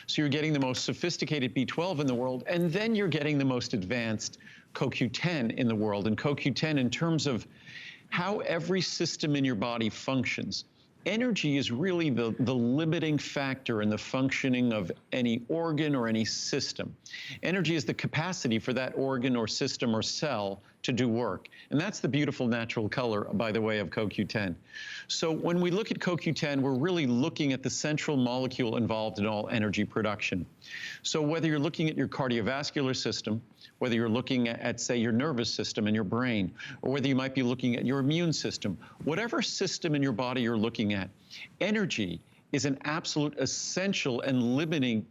So you're getting the most sophisticated B12 in the world, and then you're getting the most advanced CoQ10 in the world. And CoQ10, in terms of how every system in your body functions, energy is really the limiting factor in the functioning of any organ or any system. Energy is the capacity for that organ or system or cell to do work. And that's the beautiful natural color, by the way, of CoQ10. So when we look at CoQ10, we're really looking at the central molecule involved in all energy production. So whether you're looking at your cardiovascular system, whether you're looking at, say, your nervous system and your brain, or whether you might be looking at your immune system, whatever system in your body you're looking at, energy is an absolute essential and limiting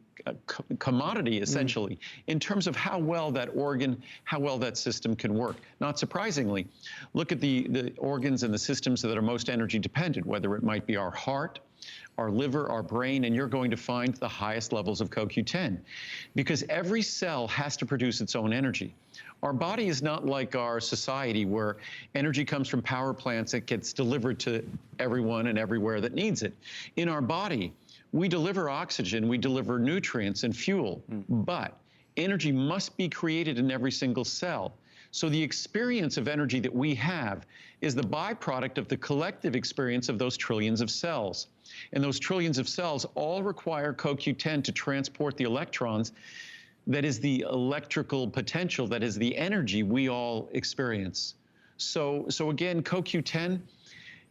commodity, essentially, in terms of how well that organ, how well that system can work. Not surprisingly, look at the organs and the systems that are most energy dependent, whether it might be our heart, our liver, our brain, and you're going to find the highest levels of CoQ10, because every cell has to produce its own energy. Our body is not like our society, where energy comes from power plants that gets delivered to everyone and everywhere that needs it. In our body, we deliver oxygen, we deliver nutrients and fuel, but energy must be created in every single cell. So the experience of energy that we have is the byproduct of the collective experience of those trillions of cells. And those trillions of cells all require CoQ10 to transport the electrons. That is the electrical potential, that is the energy we all experience. So again, CoQ10,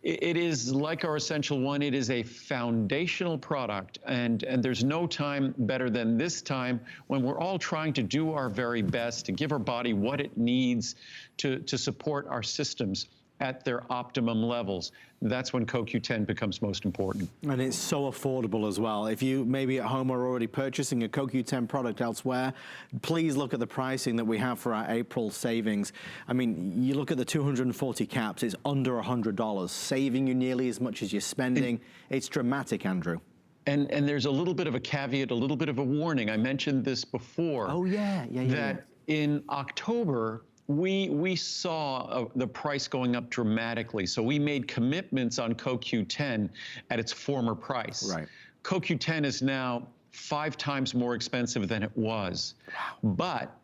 it is like our Essential One. It is a foundational product, and there's no time better than this time when we're all trying to do our very best to give our body what it needs to support our systems at their optimum levels. That's when CoQ10 becomes most important. And it's so affordable as well. If you maybe at home are already purchasing a CoQ10 product elsewhere, please look at the pricing that we have for our April savings. I mean, you look at the 240 caps, it's under $100, saving you nearly as much as you're spending. It's dramatic, Andrew. And there's a little bit of a caveat, a little bit of a warning. I mentioned this before. Oh, yeah. That in October, we saw the price going up dramatically. So we made commitments on CoQ10 at its former price. Right. CoQ10 is now 5 times more expensive than it was. Wow. But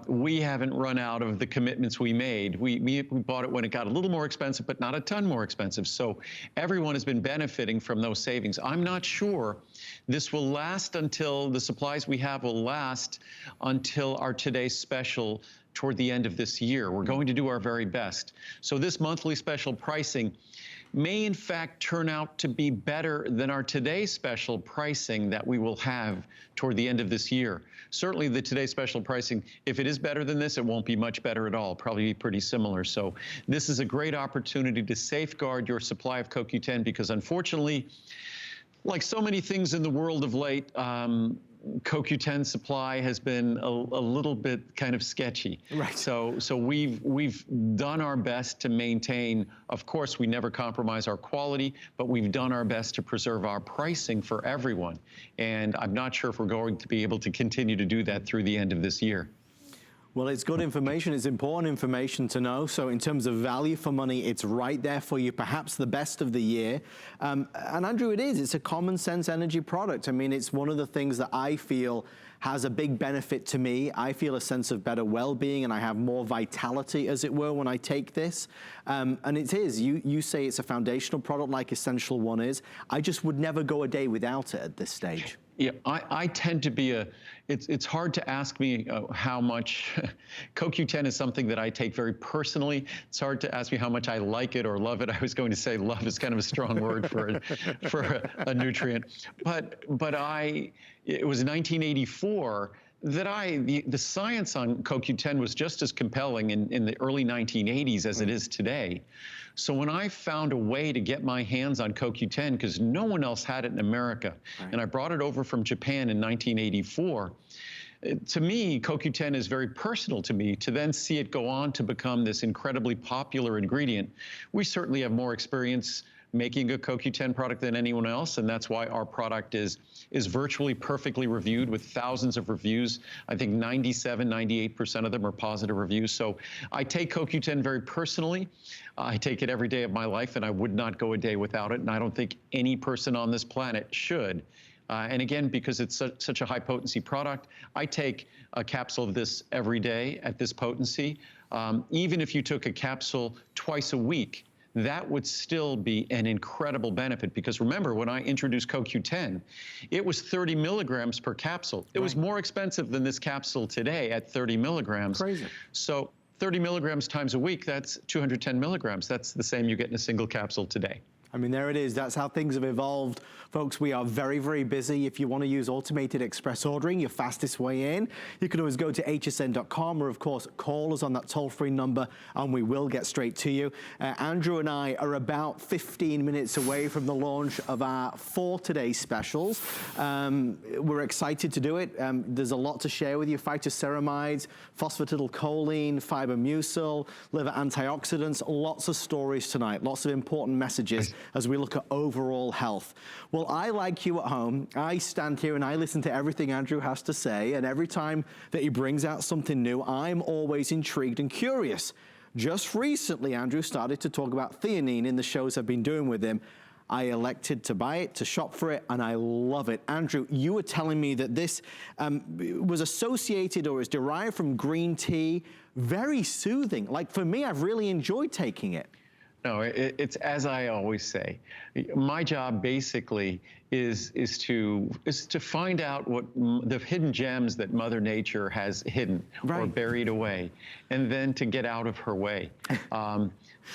we haven't run out of the commitments we made. We bought it when it got a little more expensive, but not a ton more expensive. So everyone has been benefiting from those savings. I'm not sure this will last until the supplies we have will last until our today's special toward the end of this year. We're going to do our very best. So this monthly special pricing may in fact turn out to be better than our today's special pricing that we will have toward the end of this year. Certainly the today's special pricing, if it is better than this, it won't be much better at all, probably be pretty similar. So this is a great opportunity to safeguard your supply of CoQ10 because unfortunately, like so many things in the world of late, CoQ10 supply has been a little bit kind of sketchy. Right. So we've done our best to maintain. Of course, we never compromise our quality, but we've done our best to preserve our pricing for everyone. And I'm not sure if we're going to be able to continue to do that through the end of this year. Well, it's good information. It's important information to know. So in terms of value for money, it's right there for you, perhaps the best of the year. And Andrew, it's a common sense energy product. I mean, it's one of the things that I feel has a big benefit to me. I feel a sense of better well-being and I have more vitality, as it were, when I take this. And it is, you say it's a foundational product like Essential One is. I just would never go a day without it at this stage. Yeah, I tend to be it's hard to ask me how much, CoQ10 is something that I take very personally. It's hard to ask me how much I like it or love it. I was going to say love is kind of a strong word for a nutrient. But it was 1984 that the science on CoQ10 was just as compelling in the early 1980s as it is today. So when I found a way to get my hands on CoQ10, because no one else had it in America, and I brought it over from Japan in 1984, to me, CoQ10 is very personal to me. To then see it go on to become this incredibly popular ingredient, we certainly have more experience making a CoQ10 product than anyone else, and that's why our product is virtually perfectly reviewed with thousands of reviews. I think 97, 98% of them are positive reviews. So I take CoQ10 very personally. I take it every day of my life, and I would not go a day without it, and I don't think any person on this planet should. And again, because it's such a high potency product, I take a capsule of this every day at this potency. Even if you took a capsule twice a week, that would still be an incredible benefit because remember, when I introduced CoQ10, it was 30 milligrams per capsule. It was more expensive than this capsule today at 30 milligrams. Crazy. So 30 milligrams times a week, that's 210 milligrams. That's the same you get in a single capsule today. I mean, there it is. That's how things have evolved. Folks, we are very, very busy. If you want to use automated express ordering, your fastest way in, you can always go to hsn.com or, of course, call us on that toll-free number, and we will get straight to you. Andrew and I are about 15 minutes away from the launch of our 4 Today specials. We're excited to do it. There's a lot to share with you. Phytoceramides, phosphatidylcholine, fiber-mucil, liver antioxidants, lots of stories tonight, lots of important messages as we look at overall health. Well, I, like you at home, I stand here and I listen to everything Andrew has to say, and every time that he brings out something new, I'm always intrigued and curious. Just recently, Andrew started to talk about theanine in the shows I've been doing with him. I elected to buy it, to shop for it, and I love it. Andrew, you were telling me that this was associated or is derived from green tea. Very soothing. Like, for me, I've really enjoyed taking it. No, it's as I always say. My job basically is to find out what the hidden gems that Mother Nature has hidden or buried away, and then to get out of her way.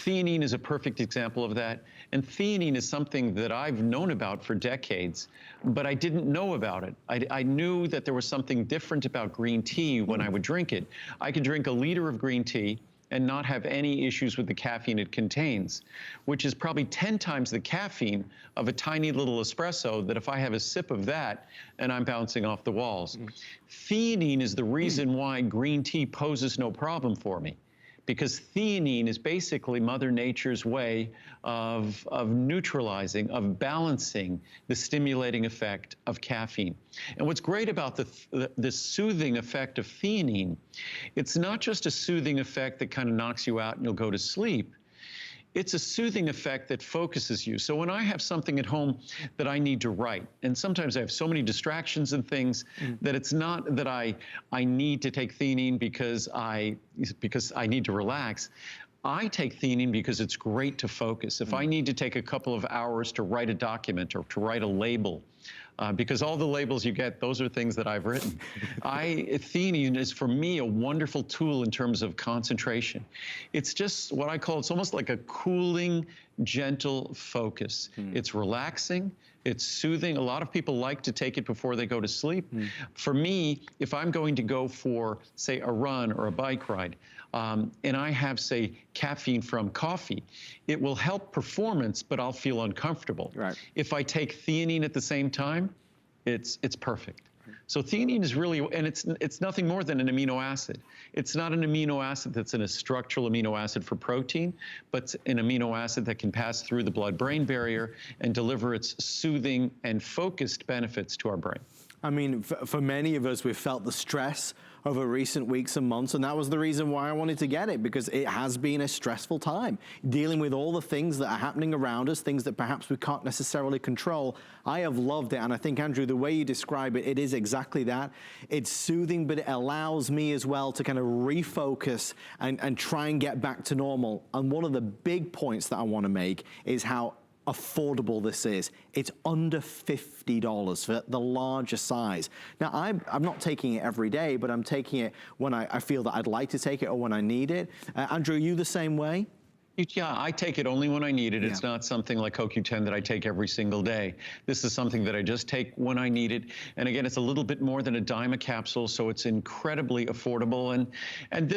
Theanine is a perfect example of that. And theanine is something that I've known about for decades, but I didn't know about it. I knew that there was something different about green tea when I would drink it. I could drink a liter of green tea and not have any issues with the caffeine it contains, which is probably 10 times the caffeine of a tiny little espresso that if I have a sip of that and I'm bouncing off the walls. Theanine is the reason why green tea poses no problem for me, because theanine is basically Mother Nature's way of neutralizing, of balancing the stimulating effect of caffeine. And what's great about the soothing effect of theanine, it's not just a soothing effect that kind of knocks you out and you'll go to sleep. It's a soothing effect that focuses you. So when I have something at home that I need to write, and sometimes I have so many distractions and things that it's not that I need to take theanine because I need to relax. I take theanine because it's great to focus. If I need to take a couple of hours to write a document or to write a label, because all the labels you get, those are things that I've written. Theanine is, for me, a wonderful tool in terms of concentration. It's just what I call, it's almost like a cooling, gentle focus. It's relaxing, it's soothing. A lot of people like to take it before they go to sleep. For me, if I'm going to go for, say, a run or a bike ride, and I have, say, caffeine from coffee, it will help performance, but I'll feel uncomfortable. If I take theanine at the same time, it's perfect. So theanine is really, and it's nothing more than an amino acid. It's not an amino acid that's in a structural amino acid for protein, but an amino acid that can pass through the blood-brain barrier and deliver its soothing and focused benefits to our brain. I mean, for many of us, we've felt the stress over recent weeks and months, and that was the reason why I wanted to get it, because it has been a stressful time, dealing with all the things that are happening around us, things that perhaps we can't necessarily control. I have loved it, and I think, Andrew, the way you describe it, it is exactly that. It's soothing, but it allows me as well to kind of refocus and try and get back to normal. And one of the big points that I want to make is how affordable this is. It's under $50 for the larger size. Now, I'm not taking it every day, but I'm taking it when I feel that I'd like to take it or when I need it. Andrew, are you the same way? Yeah, I take it only when I need it. It's not something like CoQ10 that I take every single day. This is something that I just take when I need it. And again, it's a little bit more than a dime a capsule, so it's incredibly affordable. And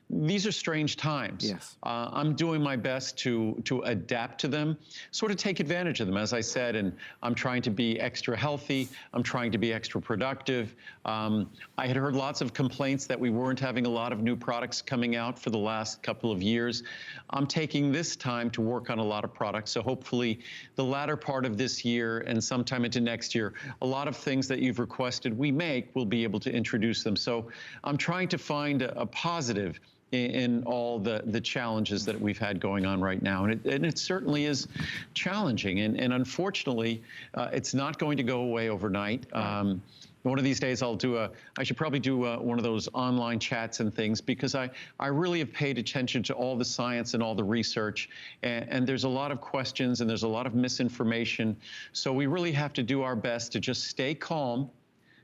these are strange times. I'm doing my best to adapt to them, sort of take advantage of them, as I said, and I'm trying to be extra healthy. I'm trying to be extra productive. I had heard lots of complaints that we weren't having a lot of new products coming out for the last couple of years. I'm taking this time to work on a lot of products, so hopefully the latter part of this year and sometime into next year, a lot of things that you've requested we make, we'll be able to introduce them. So I'm trying to find a positive in all the challenges that we've had going on right now. And it certainly is challenging. And unfortunately, it's not going to go away overnight. One of these days I should probably do one of those online chats and things, because I really have paid attention to all the science and all the research. And there's a lot of questions and there's a lot of misinformation. So we really have to do our best to just stay calm,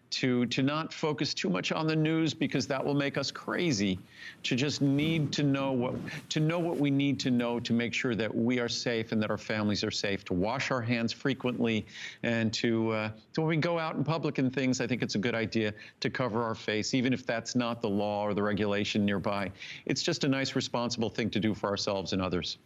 to not focus too much on the news, because that will make us crazy, to just need to know what we need to know to make sure that we are safe and that our families are safe, to wash our hands frequently, and to when we go out in public and things, I think it's a good idea to cover our face, even if that's not the law or the regulation nearby. It's just a nice, responsible thing to do for ourselves and others.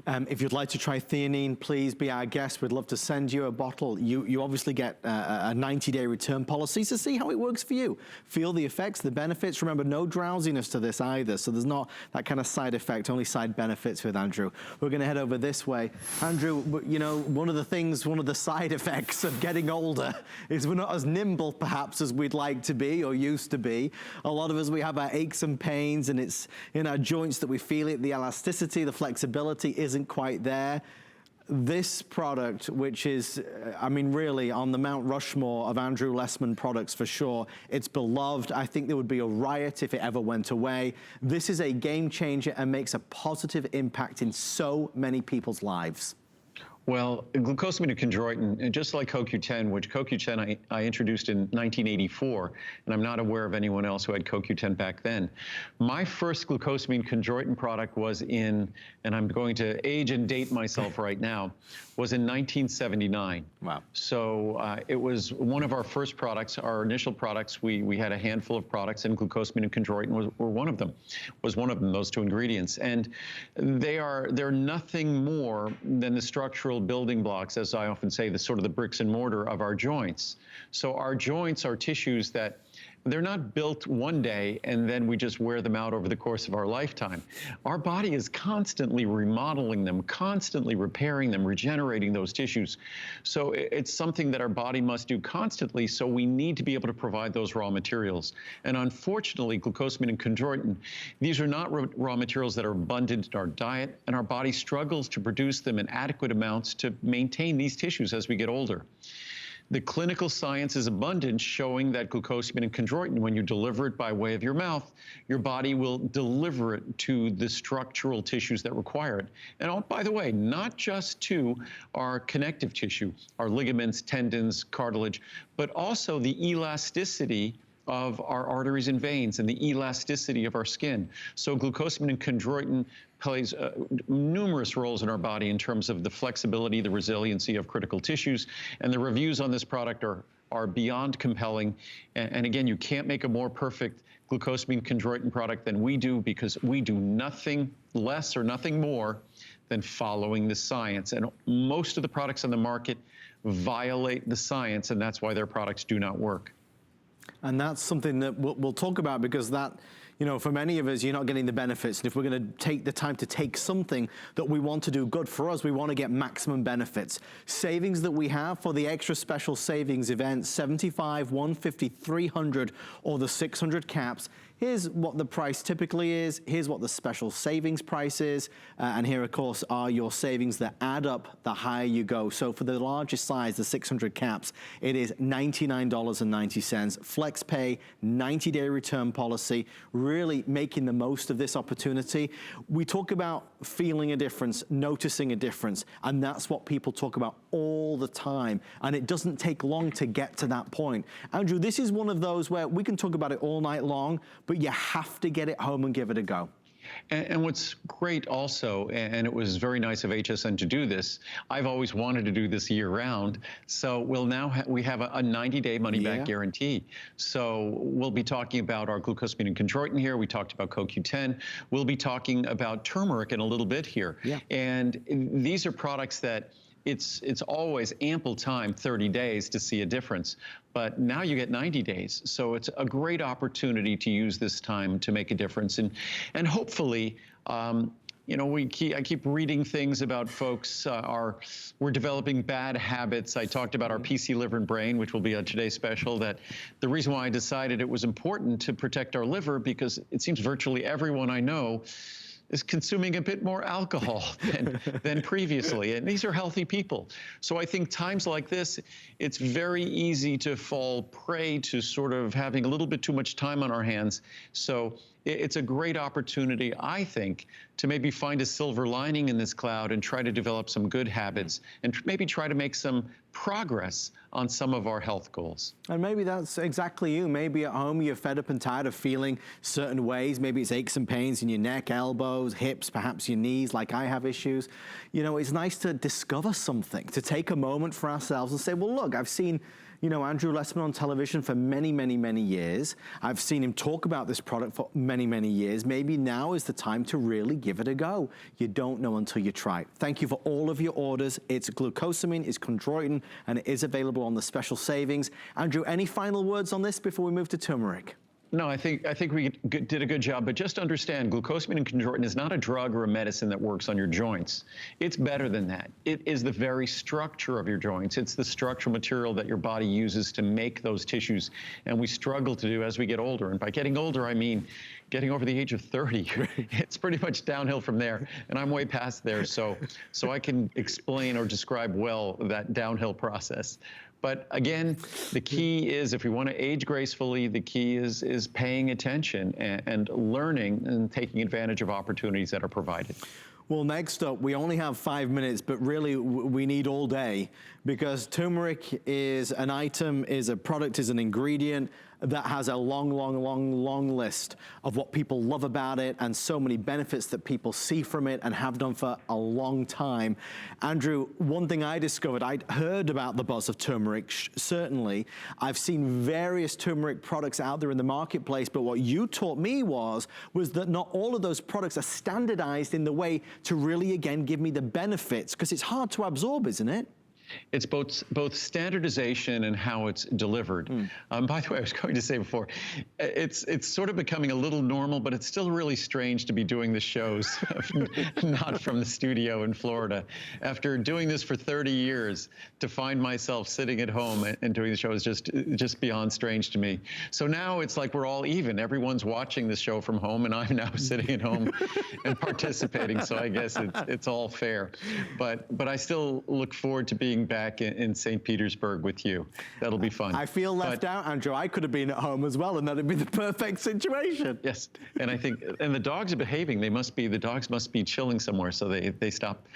If you'd like to try theanine, please be our guest. We'd love to send you a bottle. You obviously get a 90-day return policy to see how it works for you. Feel the effects, the benefits. Remember, no drowsiness to this either, so there's not that kind of side effect, only side benefits with Andrew. We're going to head over this way. Andrew, you know, one of the side effects of getting older is we're not as nimble, perhaps, as we'd like to be or used to be. A lot of us, we have our aches and pains, and it's in our joints that we feel it. The elasticity, the flexibility isn't quite there. This product, which is, I mean, really on the Mount Rushmore of Andrew Lessman products for sure. It's beloved. I think there would be a riot if it ever went away. This is a game changer and makes a positive impact in so many people's lives. Well, glucosamine and chondroitin, just like CoQ10, which CoQ10 I introduced in 1984, and I'm not aware of anyone else who had CoQ10 back then. My first glucosamine chondroitin product was in, and I'm going to age and date myself right now, was in 1979. Wow. So it was one of our first products, our initial products. We had a handful of products, and glucosamine and chondroitin were one of them, those two ingredients. And they're nothing more than the structural building blocks, as I often say, the sort of the bricks and mortar of our joints. So our joints are tissues that they're not built one day and then we just wear them out over the course of our lifetime. Our body is constantly remodeling them, constantly repairing them, regenerating those tissues. So it's something that our body must do constantly, so we need to be able to provide those raw materials. And unfortunately, glucosamine and chondroitin, these are not raw materials that are abundant in our diet, and our body struggles to produce them in adequate amounts to maintain these tissues as we get older. The clinical science is abundant, showing that glucosamine and chondroitin, when you deliver it by way of your mouth, your body will deliver it to the structural tissues that require it. And oh, by the way, not just to our connective tissue, our ligaments, tendons, cartilage, but also the elasticity of our arteries and veins and the elasticity of our skin. So glucosamine and chondroitin plays numerous roles in our body in terms of the flexibility, the resiliency of critical tissues, and the reviews on this product are beyond compelling. And again, you can't make a more perfect glucosamine chondroitin product than we do, because we do nothing less or nothing more than following the science. And most of the products on the market violate the science, and that's why their products do not work. And that's something that we'll talk about, because that, you know, for many of us, you're not getting the benefits. And if we're going to take the time to take something that we want to do good for us, we want to get maximum benefits. Savings that we have for the extra special savings event, 75, 150, 300, or the 600 caps. Here's what the price typically is. Here's what the special savings price is. And here, of course, are your savings that add up the higher you go. So for the largest size, the 600 caps, it is $99.90. Flex pay, 90-day return policy, really making the most of this opportunity. We talk about feeling a difference, noticing a difference, and that's what people talk about all the time. And it doesn't take long to get to that point. Andrew, this is one of those where we can talk about it all night long, but you have to get it home and give it a go. And what's great also, and it was very nice of HSN to do this, I've always wanted to do this year round, so we'll now we have a 90-day money-back guarantee. So we'll be talking about our glucosamine and chondroitin here. We talked about CoQ10. We'll be talking about turmeric in a little bit here. Yeah. And these are products that it's always ample time, 30 days, to see a difference. But now you get 90 days. So it's a great opportunity to use this time to make a difference. And hopefully, you know, I keep reading things about folks, we're developing bad habits. I talked about our PC liver and brain, which will be on today's special, that the reason why I decided it was important to protect our liver, because it seems virtually everyone I know is consuming a bit more alcohol than previously. And these are healthy people. So I think times like this, it's very easy to fall prey to sort of having a little bit too much time on our hands. So it's a great opportunity, I think, to maybe find a silver lining in this cloud and try to develop some good habits and maybe try to make some progress on some of our health goals. And maybe that's exactly you. Maybe at home you're fed up and tired of feeling certain ways. Maybe it's aches and pains in your neck, elbows, hips, perhaps your knees, like I have issues. You know, it's nice to discover something, to take a moment for ourselves and say, well, look, I've seen, you know, Andrew Lessman on television for many, many, many years. I've seen him talk about this product for many, many years. Maybe now is the time to really give it a go. You don't know until you try. Thank you for all of your orders. It's glucosamine, it's chondroitin, and it is available on the special savings. Andrew, any final words on this before we move to turmeric? No, I think we did a good job, but just understand glucosamine and chondroitin is not a drug or a medicine that works on your joints. It's better than that. It is the very structure of your joints. It's the structural material that your body uses to make those tissues, and we struggle to do as we get older. And by getting older, I mean getting over the age of 30. It's pretty much downhill from there, and I'm way past there, so I can explain or describe well that downhill process. But again, the key is, if we want to age gracefully, the key is paying attention and learning and taking advantage of opportunities that are provided. Well, next up, we only have 5 minutes, but really we need all day, because turmeric is an item, is a product, is an ingredient that has a long, long, long, long list of what people love about it and so many benefits that people see from it and have done for a long time. Andrew, one thing I discovered, I'd heard about the buzz of turmeric, certainly. I've seen various turmeric products out there in the marketplace, but what you taught me was that not all of those products are standardized in the way to really, again, give me the benefits, because it's hard to absorb, isn't it? It's both standardization and how it's delivered. By the way, I was going to say before, it's sort of becoming a little normal, but it's still really strange to be doing the shows not from the studio in Florida. After doing this for 30 years, to find myself sitting at home and doing the show is just beyond strange to me. So now it's like we're all even. Everyone's watching the show from home, and I'm now sitting at home and participating. So I guess it's all fair. But I still look forward to being back in St. Petersburg with you. That'll be fun. I feel left out, Andrew. I could have been at home as well, and that'd be the perfect situation. Yes, and I think, and the dogs are behaving. The dogs must be chilling somewhere, so they stop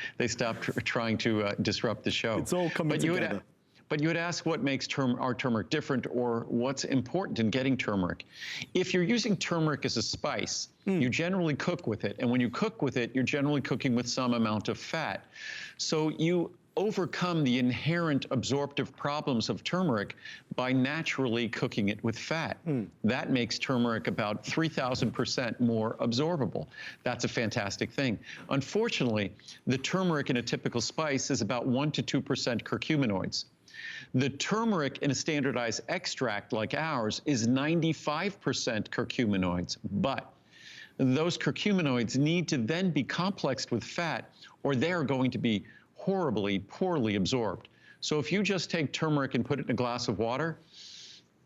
trying to disrupt the show. It's all coming together. But you would ask what makes our turmeric different, or what's important in getting turmeric. If you're using turmeric as a spice, you generally cook with it. And when you cook with it, you're generally cooking with some amount of fat. So you overcome the inherent absorptive problems of turmeric by naturally cooking it with fat. That makes turmeric about 3,000% more absorbable. That's a fantastic thing. Unfortunately, the turmeric in a typical spice is about 1 to 2% curcuminoids. The turmeric in a standardized extract like ours is 95% curcuminoids, but those curcuminoids need to then be complexed with fat, or they are going to be horribly, poorly absorbed. So if you just take turmeric and put it in a glass of water,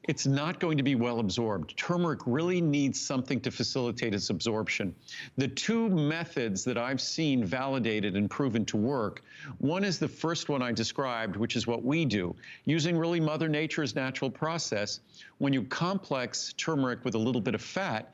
it's not going to be well absorbed. Turmeric really needs something to facilitate its absorption. The two methods that I've seen validated and proven to work, one is the first one I described, which is what we do. Using really Mother Nature's natural process, when you complex turmeric with a little bit of fat,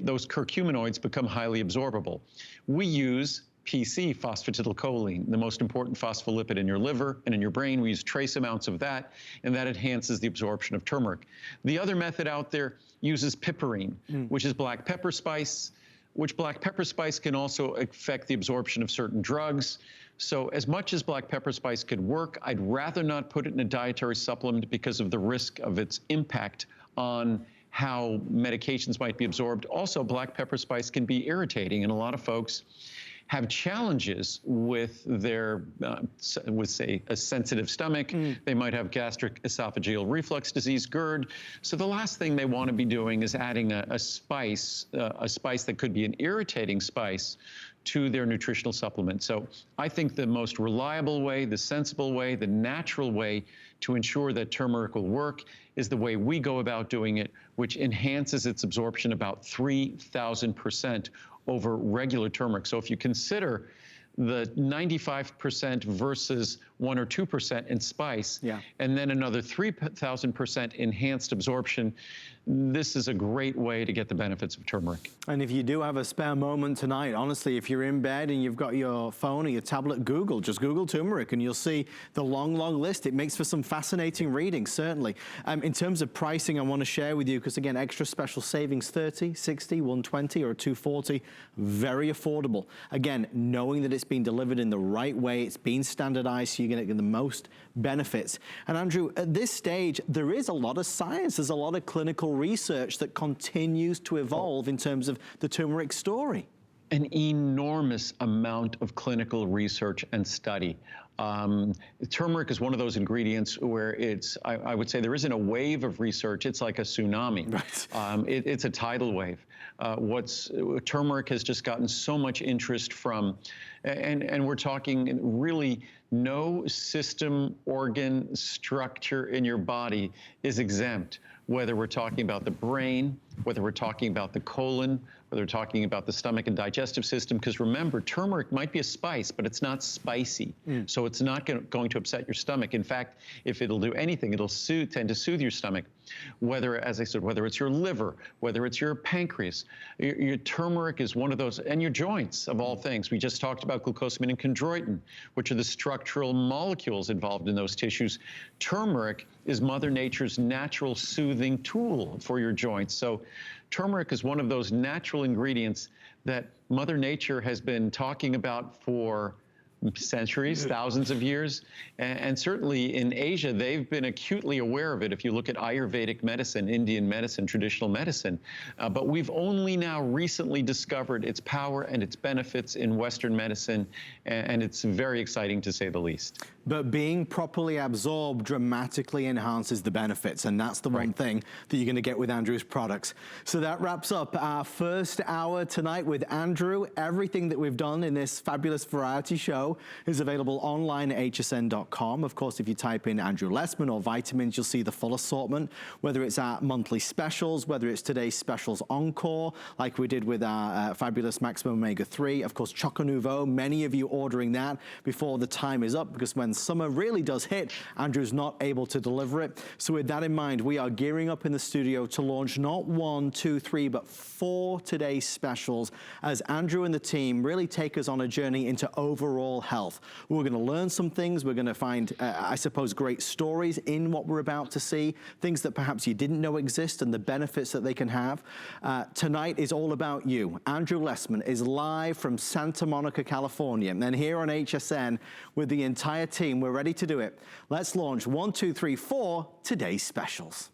those curcuminoids become highly absorbable. We use PC, phosphatidylcholine, the most important phospholipid in your liver and in your brain. We use trace amounts of that, and that enhances the absorption of turmeric. The other method out there uses piperine, which is black pepper spice, which black pepper spice can also affect the absorption of certain drugs. So as much as black pepper spice could work, I'd rather not put it in a dietary supplement because of the risk of its impact on how medications might be absorbed. Also, black pepper spice can be irritating, and a lot of folks have challenges with their, with say, a sensitive stomach. They might have gastric esophageal reflux disease, GERD. So the last thing they want to be doing is adding a spice that could be an irritating spice to their nutritional supplement. So I think the most reliable way, the sensible way, the natural way to ensure that turmeric will work is the way we go about doing it, which enhances its absorption about 3,000% over regular turmeric. So if you consider the 95% versus 1 or 2% in spice, and then another 3,000% enhanced absorption, this is a great way to get the benefits of turmeric. And if you do have a spare moment tonight, honestly, if you're in bed and you've got your phone or your tablet, just Google turmeric, and you'll see the long, long list. It makes for some fascinating reading, certainly. In terms of pricing, I want to share with you, because again, extra special savings, 30, 60, 120, or 240, very affordable. Again, knowing that it's been delivered in the right way, it's been standardized, so you're going to get the most benefits. And Andrew, at this stage, there is a lot of science. There's a lot of clinical research that continues to evolve in terms of the turmeric story. An enormous amount of clinical research and study. Turmeric is one of those ingredients where I would say there isn't a wave of research. It's like a tsunami. Right. It's a tidal wave. Turmeric has just gotten so much interest from, and we're talking really no system, organ, structure in your body is exempt, whether we're talking about the brain, whether we're talking about the colon, whether we're talking about the stomach and digestive system, because remember, turmeric might be a spice, but it's not spicy. So it's not going to upset your stomach. In fact, if it'll do anything, it'll tend to soothe your stomach. Whether, as I said, whether it's your liver, whether it's your pancreas, your turmeric is one of those, and your joints, of all things. We just talked about glucosamine and chondroitin, which are the structural molecules involved in those tissues. Turmeric is Mother Nature's natural soothing tool for your joints. So turmeric is one of those natural ingredients that Mother Nature has been talking about for centuries, thousands of years. And certainly in Asia, they've been acutely aware of it. If you look at Ayurvedic medicine, Indian medicine, traditional medicine, but we've only now recently discovered its power and its benefits in Western medicine. And it's very exciting to say the least. But being properly absorbed dramatically enhances the benefits. And that's the one thing that you're going to get with Andrew's products. So that wraps up our first hour tonight with Andrew. Everything that we've done in this fabulous variety show is available online at hsn.com. Of course, if you type in Andrew Lessman or vitamins, you'll see the full assortment, whether it's our monthly specials, whether it's today's specials encore, like we did with our fabulous Maximum Omega-3. Of course, Choco Nouveau, many of you ordering that before the time is up, because when summer really does hit, Andrew's not able to deliver it. So with that in mind, we are gearing up in the studio to launch not 1, 2, 3, but 4 today's specials as Andrew and the team really take us on a journey into overall health. We're going to learn some things. We're going to find, I suppose, great stories in what we're about to see, things that perhaps you didn't know exist and the benefits that they can have. Tonight is all about you. Andrew Lessman is live from Santa Monica, California. And here on HSN with the entire team, we're ready to do it. Let's launch 1, 2, 3, 4 today's specials.